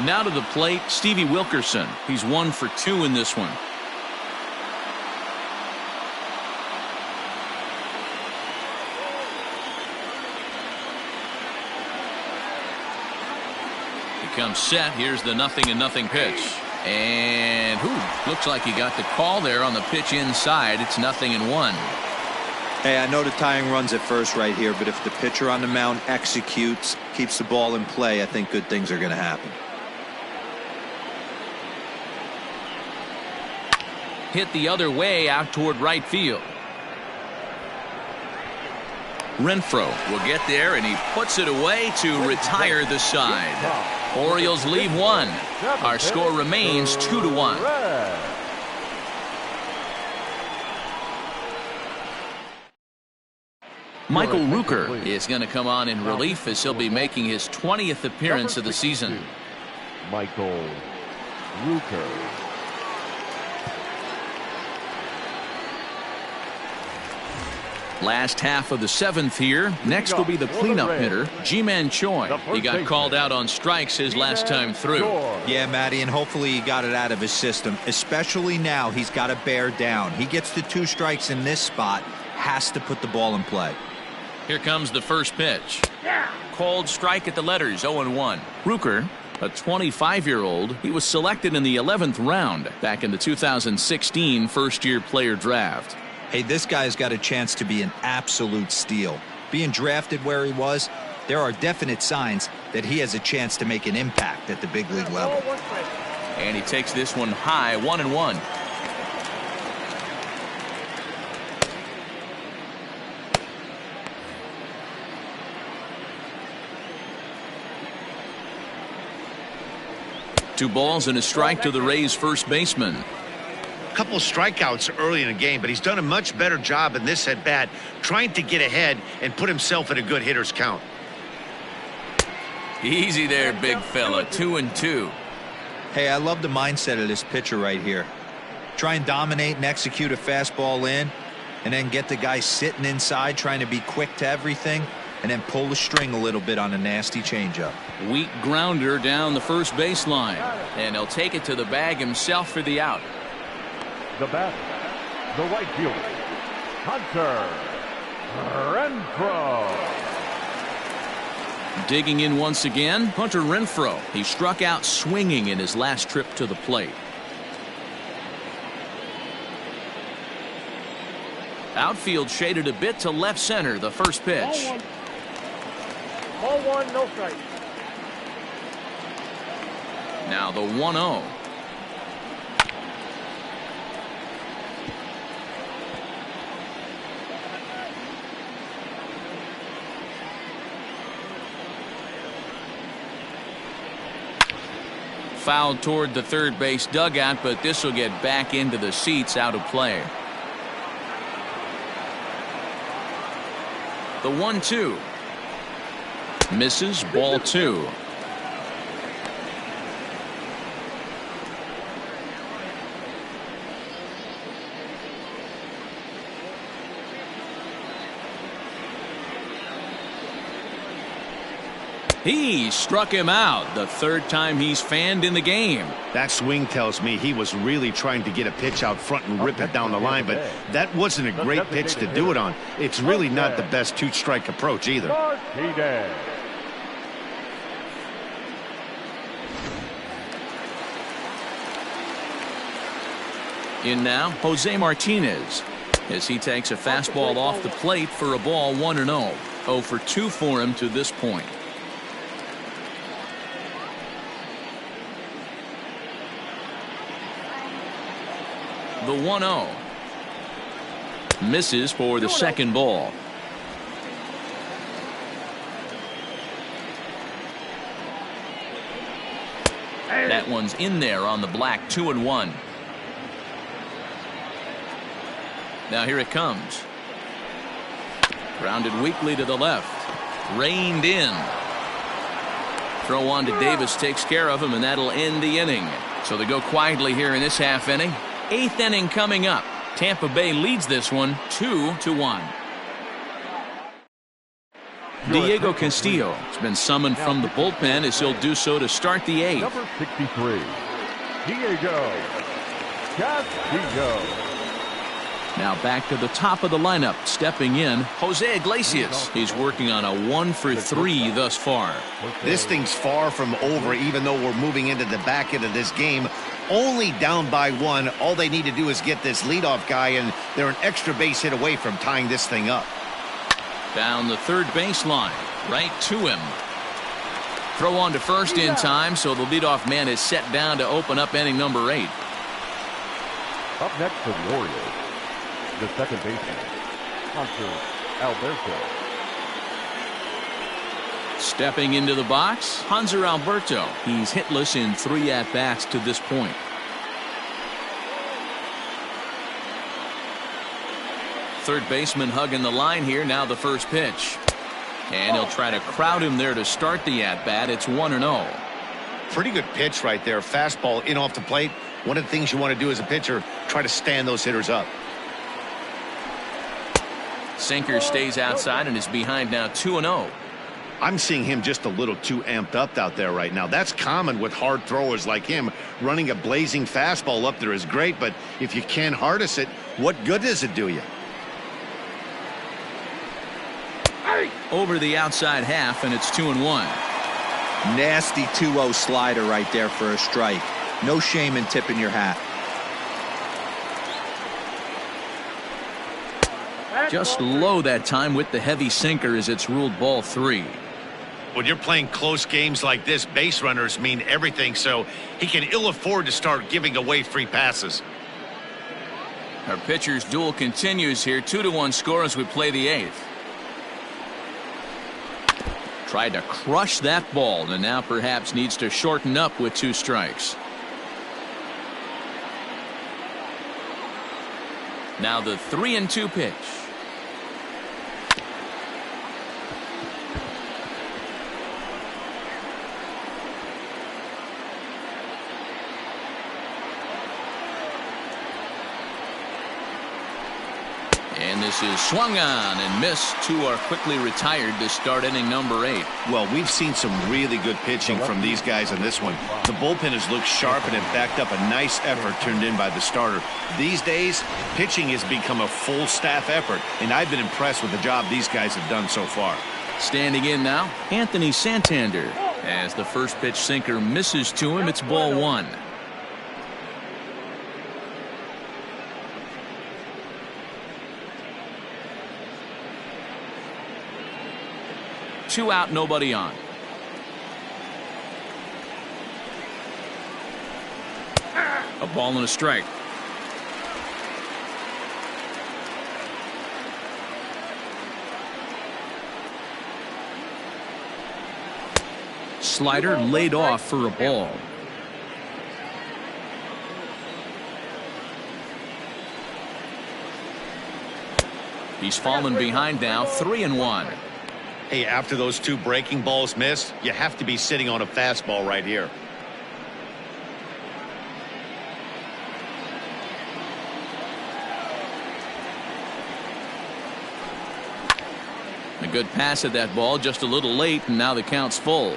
Now to the plate, Stevie Wilkerson. He's 1 for 2 in this one. He comes set. Here's the 0-0 pitch. And looks like he got the call there on the pitch inside. It's 0-1. Hey, I know the tying runs at first right here, but if the pitcher on the mound executes, keeps the ball in play, I think good things are going to happen. Hit the other way out toward right field. Renfroe will get there, and he puts it away to retire the side. Orioles leave one. Our score remains 2-1. Michael Rooker is going to come on in relief, as he'll be making his 20th appearance of the season. Michael Rooker. Last half of the seventh here. Next will be the cleanup hitter, Ji-Man Choi. He got called out on strikes his last time through. Yeah, Matty, and hopefully he got it out of his system. Especially now, he's got to bear down. He gets the 2 strikes in this spot, has to put the ball in play. Here comes the first pitch. Called strike at the letters, 0-1. Rooker, a 25-year-old, he was selected in the 11th round back in the 2016 first-year player draft. Hey, this guy's got a chance to be an absolute steal. Being drafted where he was, there are definite signs that he has a chance to make an impact at the big league level. And he takes this one high, 1-1. Two balls and a strike to the Rays first baseman. Couple strikeouts early in the game, but he's done a much better job in this at bat, trying to get ahead and put himself in a good hitter's count. Easy there, big fella. 2-2. Hey, I love the mindset of this pitcher right here. Try and dominate and execute a fastball in, and then get the guy sitting inside trying to be quick to everything, and then pull the string a little bit on a nasty changeup. Weak grounder down the first baseline, and he'll take it to the bag himself for the out. The batter, the right fielder, Hunter Renfroe. Digging in once again, Hunter Renfroe. He struck out swinging in his last trip to the plate. Outfield shaded a bit to left center, the first pitch. Ball one, no strike. Now the 1-0. Fouled toward the third base dugout, but this will get back into the seats, out of play. The 1-2. Misses, ball 2. He struck him out the third time he's fanned in the game. That swing tells me he was really trying to get a pitch out front and rip it down the line, but that wasn't a great pitch to do it on. It's really not the best 2-strike approach either. In now, Jose Martinez, as he takes a fastball off the plate for a ball 1-0. 0 for 2 for him to this point. The 1-0. Misses for the second ball. That one's in there on the black. 2-1. Now here it comes. Grounded weakly to the left. Reined in. Throw on to Davis takes care of him, and that'll end the inning. So they go quietly here in this half inning. 8th inning coming up. Tampa Bay leads this one 2-1. Diego Castillo has been summoned from the bullpen as he'll do so to start the 8th. Number 63, Diego Castillo. Now back to the top of the lineup. Stepping in, Jose Iglesias. He's working on a 1 for 3 thus far. This thing's far from over, even though we're moving into the back end of this game. Only down by 1. All they need to do is get this leadoff guy, and they're an extra base hit away from tying this thing up. Down the third baseline, right to him. Throw on to first in time, so the leadoff man is set down to open up inning number 8. Up next for the Orioles, the second baseman, Hunter Alberto. Stepping into the box, Hanser Alberto. He's hitless in 3 at-bats to this point. Third baseman hugging the line here. Now the first pitch. And he'll try to crowd him there to start the at-bat. It's 1-0. Pretty good pitch right there. Fastball in off the plate. One of the things you want to do as a pitcher, try to stand those hitters up. Sinker stays outside and is behind now 2-0. I'm seeing him just a little too amped up out there right now. That's common with hard throwers like him. Running a blazing fastball up there is great, but if you can't harness it, what good does it do you? Over the outside half, and it's 2-1. Nasty 2-0 slider right there for a strike. No shame in tipping your hat. Just low that time with the heavy sinker as it's ruled ball 3. When you're playing close games like this, base runners mean everything, so he can ill afford to start giving away free passes. Our pitcher's duel continues here. 2-1 score as we play the 8th. Tried to crush that ball, and now perhaps needs to shorten up with 2 strikes. Now the 3-2 pitch. And this is swung on and missed. 2 are quickly retired to start inning number 8. Well, we've seen some really good pitching from these guys in this one. The bullpen has looked sharp and have backed up a nice effort turned in by the starter. These days, pitching has become a full staff effort, and I've been impressed with the job these guys have done so far. Standing in now, Anthony Santander. As the first pitch sinker misses to him, it's ball 1. Two out, nobody on. A ball and a strike. Slider laid off for a ball. He's fallen behind now, 3-1. Hey, after those 2 breaking balls missed, you have to be sitting on a fastball right here. A good pass at that ball, just a little late, and now the count's full.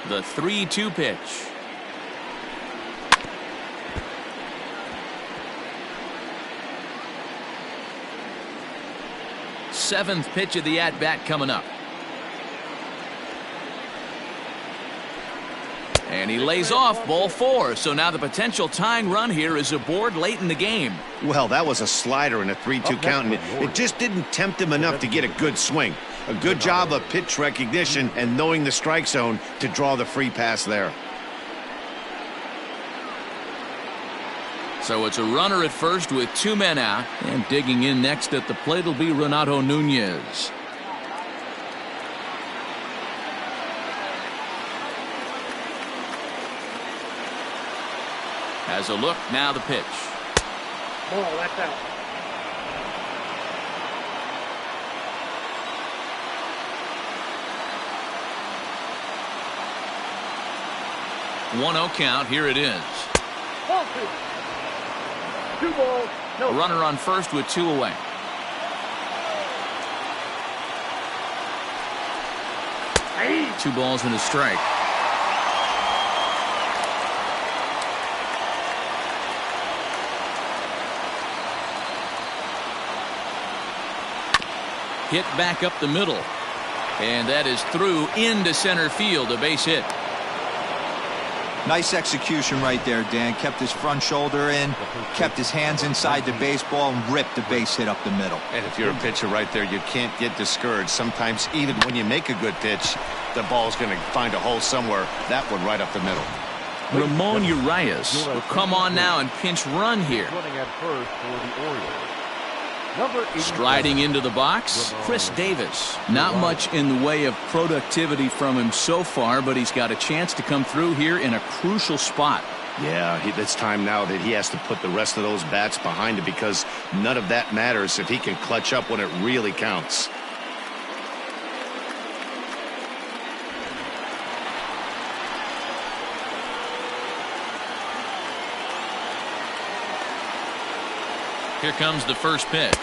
The 3-2 pitch. Seventh pitch of the at-bat coming up. And he lays off, ball 4. So now the potential tying run here is aboard late in the game. Well, that was a slider in a 3-2 count, and it just didn't tempt him enough to get a good swing. A good job of pitch recognition and knowing the strike zone to draw the free pass there. So it's a runner at first with 2 men out, and digging in next at the plate will be Renato Nunez. Has a look, now the pitch. Ball, that's out. One 0 count, here it is. Ball 2. 2 balls, no. A runner on first with 2 away. Hey. 2 balls and a strike. Hit back up the middle. And that is through into center field, a base hit. Nice execution right there, Dan. Kept his front shoulder in, kept his hands inside the baseball, and ripped the base hit up the middle. And if you're a pitcher right there, you can't get discouraged. Sometimes even when you make a good pitch, the ball's going to find a hole somewhere. That one right up the middle. Ramon Urias will come on now and pinch run here. Running at first for the Orioles. Striding into the box, Chris Davis. Not much in the way of productivity from him so far, but he's got a chance to come through here in a crucial spot. Yeah, it's time now that he has to put the rest of those bats behind it, because none of that matters if he can clutch up when it really counts. Here comes the first pitch.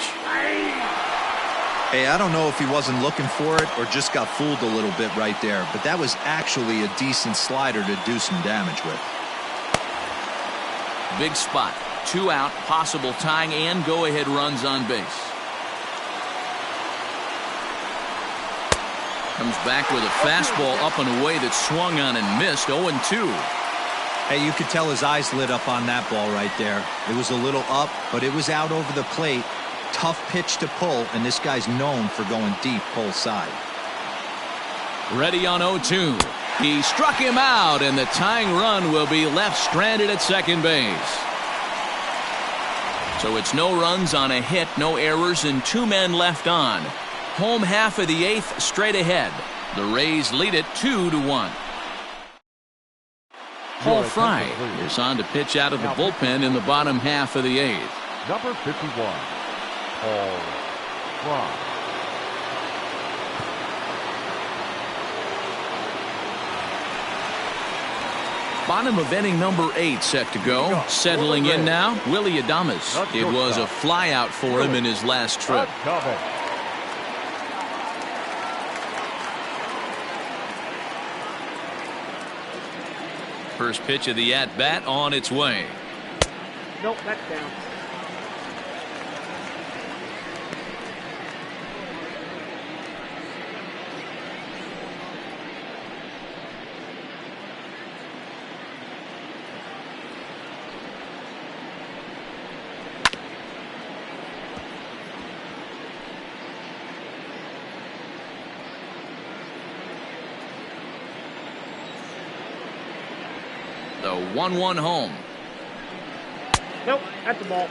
Hey, I don't know if he wasn't looking for it or just got fooled a little bit right there, but that was actually a decent slider to do some damage with. Big spot. 2 out, possible tying and go-ahead runs on base. Comes back with a fastball up and away that swung on and missed. 0-2. Hey, you could tell his eyes lit up on that ball right there. It was a little up, but it was out over the plate. Tough pitch to pull, and this guy's known for going deep pull side. Ready on 0-2. He struck him out, and the tying run will be left stranded at second base. So it's no runs on a hit, no errors, and 2 men left on. Home half of the 8th straight ahead. The Rays lead it 2-1. Paul Fry is on to pitch out of the bullpen in the bottom half of the 8th. Number 51, Paul Fry. Bottom of inning number 8 set to go. Settling in now, Willie Adames. It was a flyout for him in his last trip. First pitch of the at-bat on its way. Nope, that's down. The 1-1 home. Nope, that's the ball.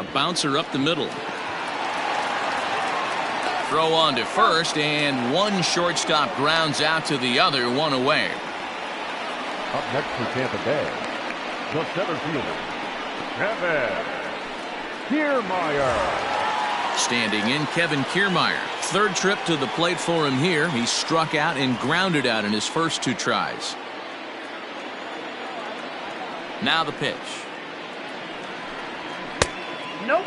A bouncer up the middle. Throw on to first, and one shortstop grounds out to the other, one away. Up next for Tampa Bay, the center fielder, Kevin Kiermaier. Standing in, Kevin Kiermaier. Third trip to the plate for him here. He struck out and grounded out in his first 2 tries. Now the pitch. Nope.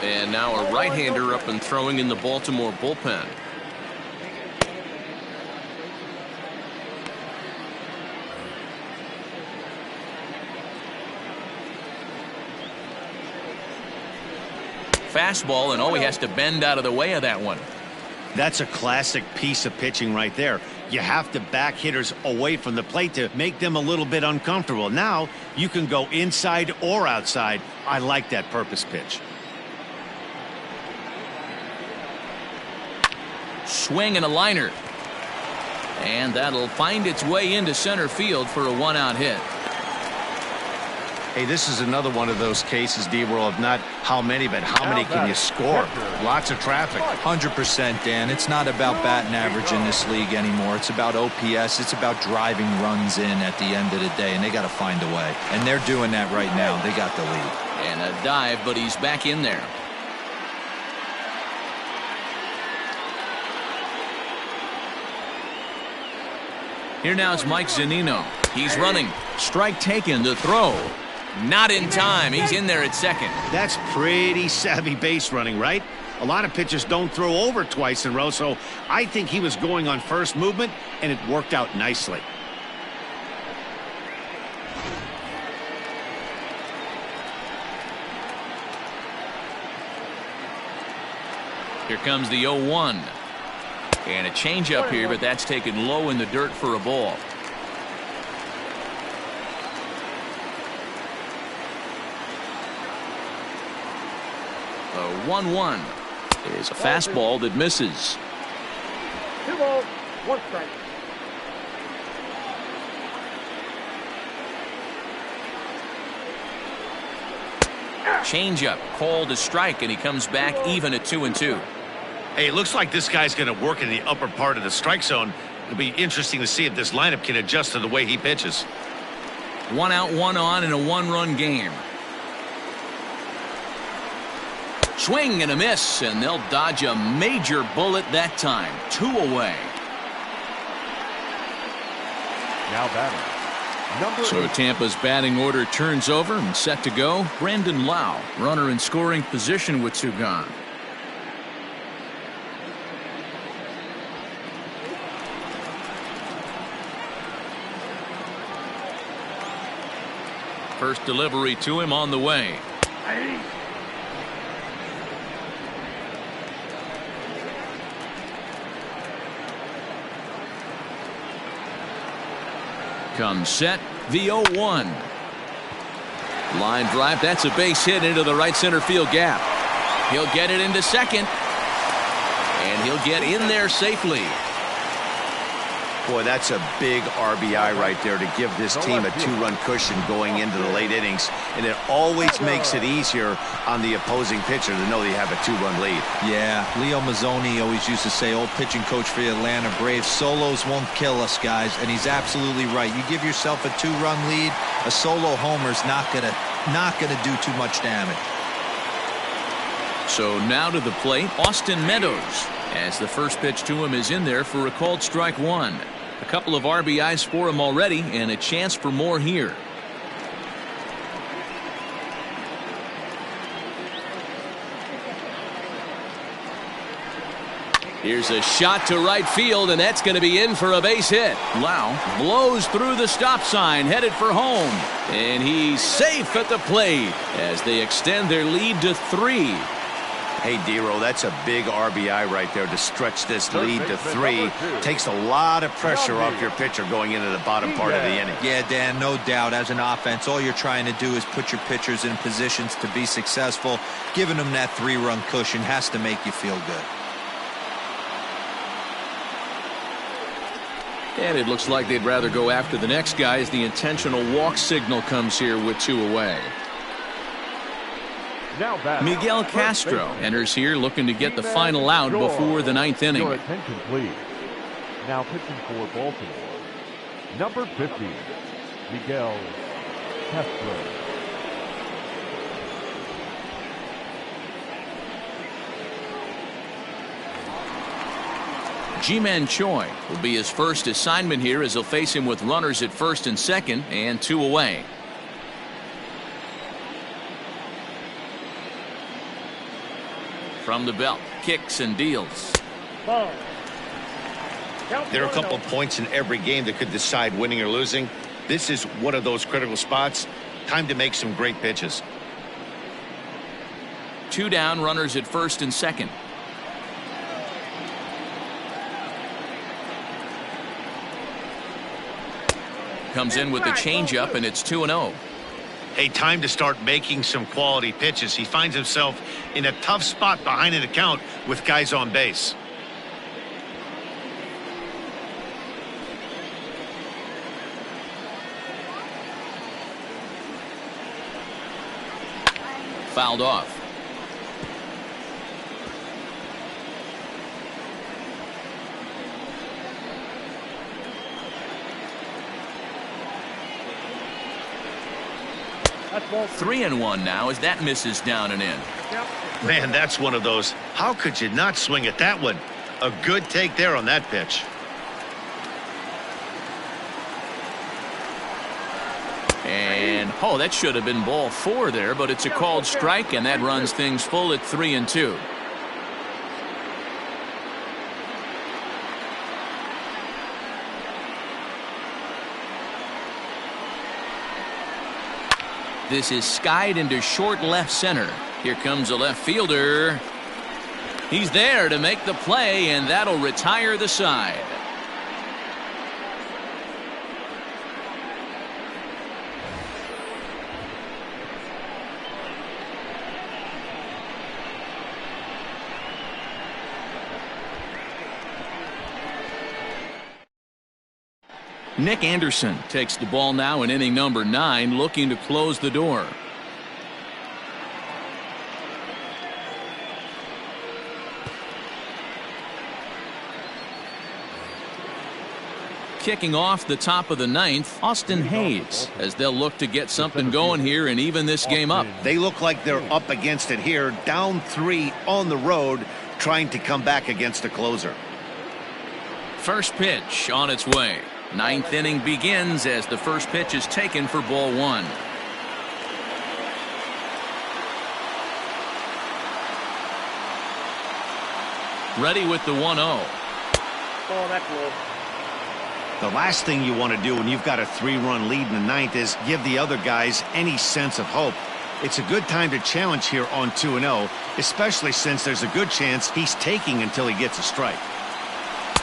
And now a right-hander up and throwing in the Baltimore bullpen. Fastball, and he has to bend out of the way of that one. That's a classic piece of pitching right there. You have to back hitters away from the plate to make them a little bit uncomfortable. Now you can go inside or outside. I like that purpose pitch. Swing and a liner. And that'll find its way into center field for a 1-out hit. Hey, this is another one of those cases, D-World, of not how many, but how many can you score? Lots of traffic. 100%, Dan. It's not about batting average in this league anymore. It's about OPS. It's about driving runs in at the end of the day, and they got to find a way. And they're doing that right now. They got the lead. And a dive, but he's back in there. Here now is Mike Zunino. He's running. Strike taken, the throw. Not in time. He's in there at second. That's pretty savvy base running, right? A lot of pitchers don't throw over twice in a row, so I think he was going on first movement, and it worked out nicely. Here comes the 0-1. And a changeup here, but that's taken low in the dirt for a ball. The 1-1 is a fastball that misses. 2 balls, 1 strike. Changeup called a strike, and he comes back even at 2-2. Hey, it looks like this guy's going to work in the upper part of the strike zone. It'll be interesting to see if this lineup can adjust to the way he pitches. 1 out, 1 on in a 1-run game. Swing and a miss, and they'll dodge a major bullet that time. 2 away. Now batting, number So 8. Tampa's batting order turns over and set to go. Brandon Lau, runner in scoring position with 2 gone. First delivery to him on the way. Comes set, the 0-1. Line drive, that's a base hit into the right center field gap. He'll get it into second, and he'll get in there safely. Boy, that's a big RBI right there to give this team a 2-run cushion going into the late innings, and it always makes it easier on the opposing pitcher to know they have a 2-run lead. Yeah, Leo Mazzoni always used to say, old pitching coach for the Atlanta Braves, solos won't kill us, guys, and he's absolutely right. You give yourself a 2-run lead, a solo homer's not gonna do too much damage. So now to the plate, Austin Meadows, as the first pitch to him is in there for a called strike 1. A couple of RBIs for him already, and a chance for more here. Here's a shot to right field, and that's going to be in for a base hit. Lau blows through the stop sign, headed for home. And he's safe at the plate as they extend their lead to 3. Hey, D-Roll, that's a big RBI right there to stretch this lead to 3. Takes a lot of pressure off your pitcher going into the bottom part of the inning. Yeah, Dan, no doubt. As an offense, all you're trying to do is put your pitchers in positions to be successful. Giving them that 3-run cushion has to make you feel good. And it looks like they'd rather go after the next guy as the intentional walk signal comes here with 2 away. Now batting, Miguel first Castro baseman, enters here looking to get the final out Joy. before the ninth inning. Your attention, please. Now pitching for Baltimore, number 50, Miguel Castro. Ji-Man Choi will be his first assignment here as he'll face him with runners at first and second and 2 away. From the belt, kicks and deals. Ball. There are a couple of points in every game that could decide winning or losing. This is one of those critical spots. Time to make some great pitches. 2 down, runners at first and second. Comes in with the changeup, and it's 2-0. Hey, time to start making some quality pitches. He finds himself in a tough spot behind an account with guys on base. Fouled off. That's ball. 3-1 now as that misses down and in. Yep. Man, that's one of those. How could you not swing at that one? A good take there on that pitch. And, oh, that should have been ball 4 there, but it's a called strike, and that runs things full at 3-2. This is skied into short left center. Here comes a left fielder. He's there to make the play, and that'll retire the side. Nick Anderson takes the ball now in inning number 9, looking to close the door. Kicking off the top of the 9th, Austin Hayes, as they'll look to get something going here and even this game up. They look like they're up against it here, down 3 on the road, trying to come back against a closer. First pitch on its way. 9th inning begins as the first pitch is taken for ball 1. Ready with the 1-0. Ball that close. The last thing you want to do when you've got a 3-run lead in the 9th is give the other guys any sense of hope. It's a good time to challenge here on 2-0, especially since there's a good chance he's taking until he gets a strike.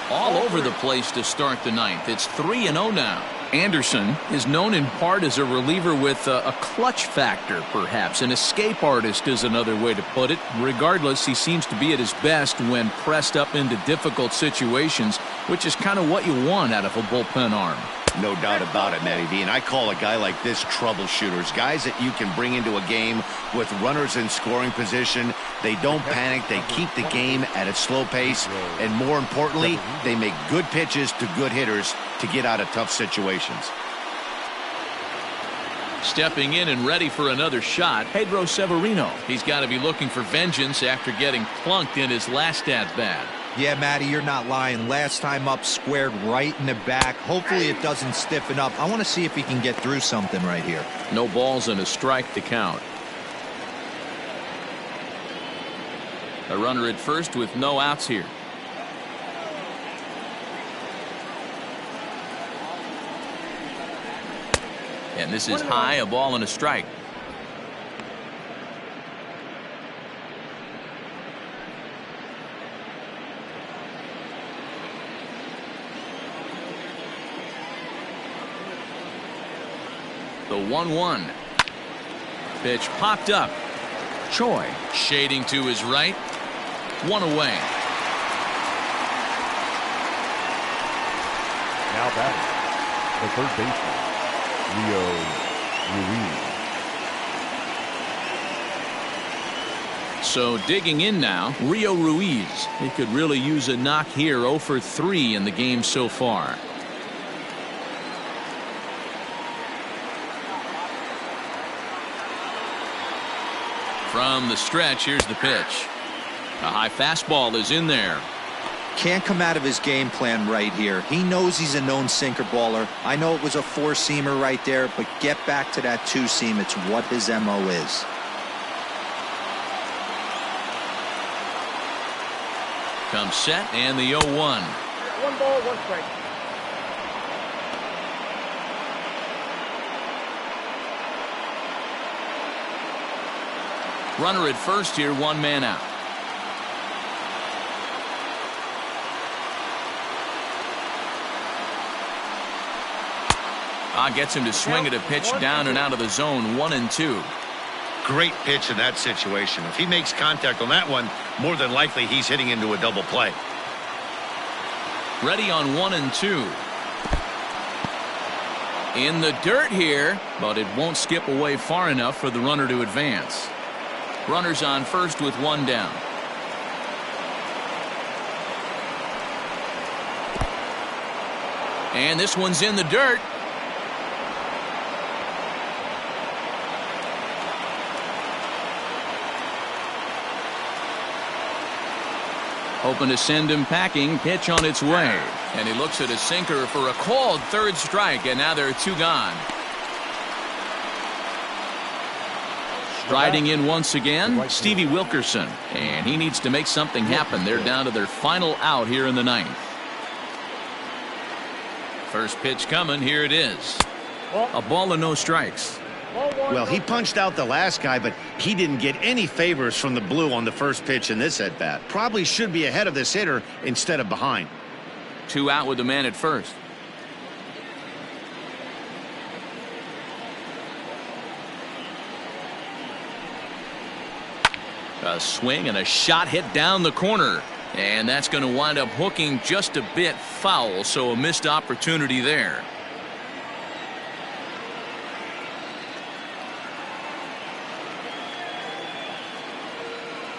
All over the place to start the 9th. It's 3-0 now. Anderson is known in part as a reliever with a clutch factor, perhaps. An escape artist is another way to put it. Regardless, he seems to be at his best when pressed up into difficult situations, which is kind of what you want out of a bullpen arm. No doubt about it, Matty V. And I call a guy like this troubleshooters. Guys that you can bring into a game with runners in scoring position. They don't panic. They keep the game at a slow pace. And more importantly, they make good pitches to good hitters to get out of tough situations. Stepping in and ready for another shot, Pedro Severino. He's got to be looking for vengeance after getting plunked in his last at-bat. Yeah, Matty, you're not lying. Last time up, squared right in the back. Hopefully it doesn't stiffen up. I want to see if he can get through something right here. No balls and a strike to count. A runner at first with no outs here. And this is high, a ball and a strike. The 1-1. Pitch popped up. Choi shading to his right. 1 away. Now batting, the third baseman, Leo Ruiz. So digging in now, Rio Ruiz. He could really use a knock here. 0 for 3 in the game so far. From the stretch, here's the pitch. A high fastball is in there. Can't come out of his game plan right here. He knows he's a known sinker baller. I know it was a four-seamer right there, but get back to that two-seam. It's what his MO is. Comes set and the 0-1. 1 ball, 1 strike. Runner at first here, 1 man out. Gets him to swing at a pitch down and out of the zone. 1-2. Great pitch in that situation. If he makes contact on that one, more than likely he's hitting into a double play. Ready on 1-2. In the dirt here, but it won't skip away far enough for the runner to advance. Runners on first with 1 down. And this one's in the dirt. Hoping to send him packing. Pitch on its way. And he looks at a sinker for a called 3rd strike, and now there are 2 gone. Striding in once again, Stevie Wilkerson. And he needs to make something happen. They're down to their final out here in the 9th. First pitch coming. Here it is. A ball and no strikes. Well, he punched out the last guy, but he didn't get any favors from the blue on the first pitch in this at-bat. Probably should be ahead of this hitter instead of behind. 2 out with the man at first. A swing and a shot hit down the corner. And that's going to wind up hooking just a bit foul, so a missed opportunity there.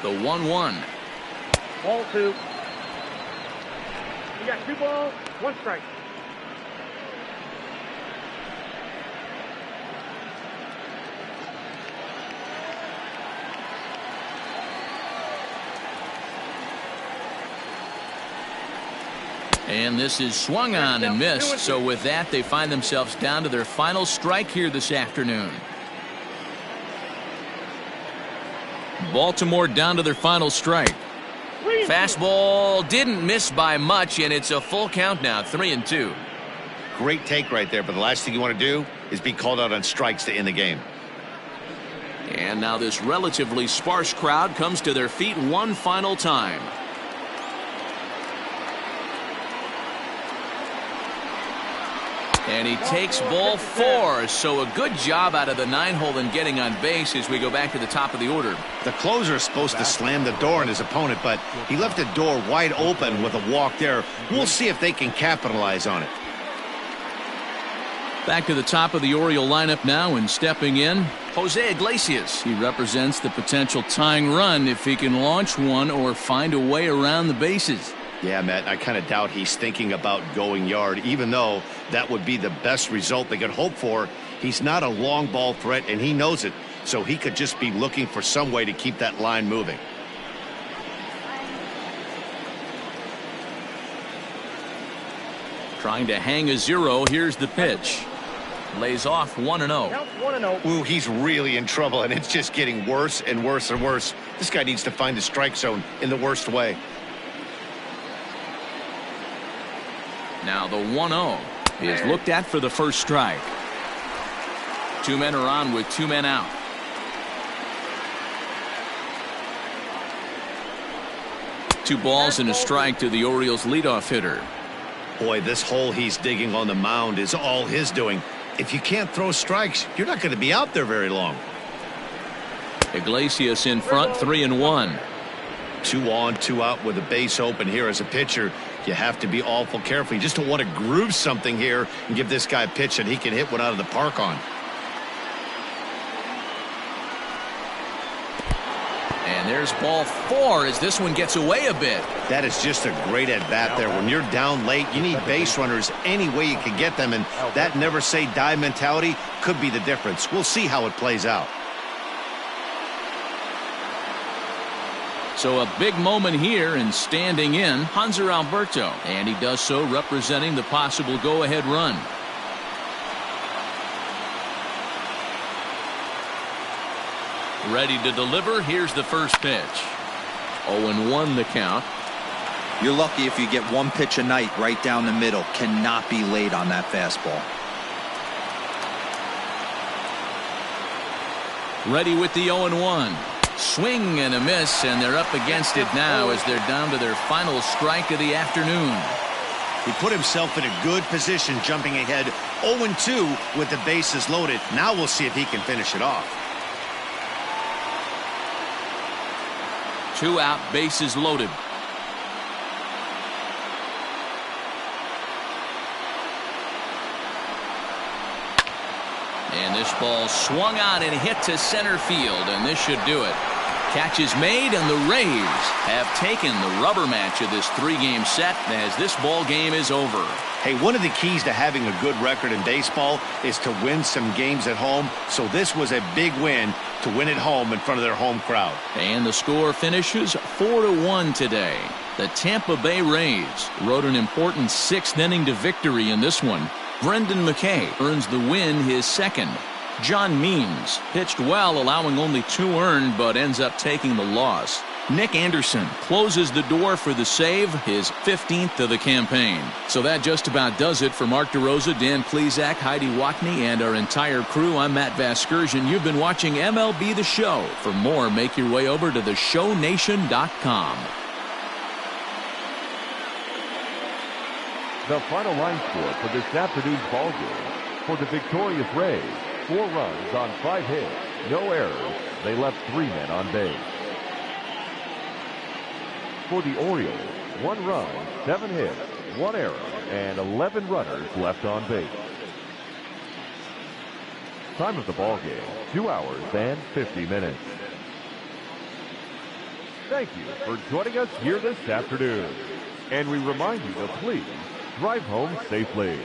The 1-1. Ball 2. You got 2 balls, 1 strike. And this is swung on and missed. So with that, they find themselves down to their final strike here this afternoon. Baltimore down to their final strike. Fastball didn't miss by much, and it's a full count now. 3-2. Great take right there, but the last thing you want to do is be called out on strikes to end the game. And now this relatively sparse crowd comes to their feet one final time. And he takes ball 4, so a good job out of the 9-hole in getting on base as we go back to the top of the order. The closer is supposed to slam the door on his opponent, but he left the door wide open with a walk there. We'll see if they can capitalize on it. Back to the top of the Oriole lineup now, and stepping in, Jose Iglesias. He represents the potential tying run if he can launch one or find a way around the bases. Yeah, Matt, I kind of doubt he's thinking about going yard, even though that would be the best result they could hope for. He's not a long ball threat, and he knows it, so he could just be looking for some way to keep that line moving. Trying to hang a 0. Here's the pitch. Lays off 1-0. Count 1-0. Ooh, he's really in trouble, and it's just getting worse and worse and worse. This guy needs to find the strike zone in the worst way. Now the 1-0 is looked at for the first strike. 2 men are on with 2 men out. Two balls and a strike to the Orioles leadoff hitter. Boy, this hole he's digging on the mound is all his doing. If you can't throw strikes, you're not going to be out there very long. Iglesias in front, 3-1. 2 on, 2 out with a base open here as a pitcher. You have to be awful careful. You just don't want to groove something here and give this guy a pitch that he can hit one out of the park on. And And there's ball 4 as this one gets away a bit. That is just a great at-bat there. When you're down late, you need base runners any way you can get them, and that never-say-die mentality could be the difference. We'll see how it plays out. So a big moment here, and standing in, Hanser Alberto. And he does so representing the possible go-ahead run. Ready to deliver. Here's the first pitch. 0-1 the count. You're lucky if you get one pitch a night right down the middle. Cannot be late on that fastball. Ready with the 0-1. Swing and a miss, and they're up against it now as they're down to their final strike of the afternoon. He put himself in a good position jumping ahead 0-2 with the bases loaded. Now we'll see if he can finish it off. 2 out, bases loaded. And this ball swung out and hit to center field, and this should do it. Catch is made, and the Rays have taken the rubber match of this 3-game set as this ball game is over. Hey, one of the keys to having a good record in baseball is to win some games at home, so this was a big win to win at home in front of their home crowd. And the score finishes 4-1 today. The Tampa Bay Rays rode an important 6th inning to victory in this one. Brendan McKay earns the win, his second. John Means pitched well, allowing only 2 earned, but ends up taking the loss. Nick Anderson closes the door for the save, his 15th of the campaign. So that just about does it for Mark DeRosa, Dan Plesac, Heidi Watney, and our entire crew. I'm Matt Vasgersian. You've been watching MLB The Show. For more, make your way over to theshownation.com. The final line score for this afternoon's ball game. For the victorious Rays, 4 runs on 5 hits, no errors. They left 3 men on base. For the Orioles, 1 run, 7 hits, 1 error, and 11 runners left on base. Time of the ball game, 2 hours and 50 minutes. Thank you for joining us here this afternoon. And we remind you to please drive home safely.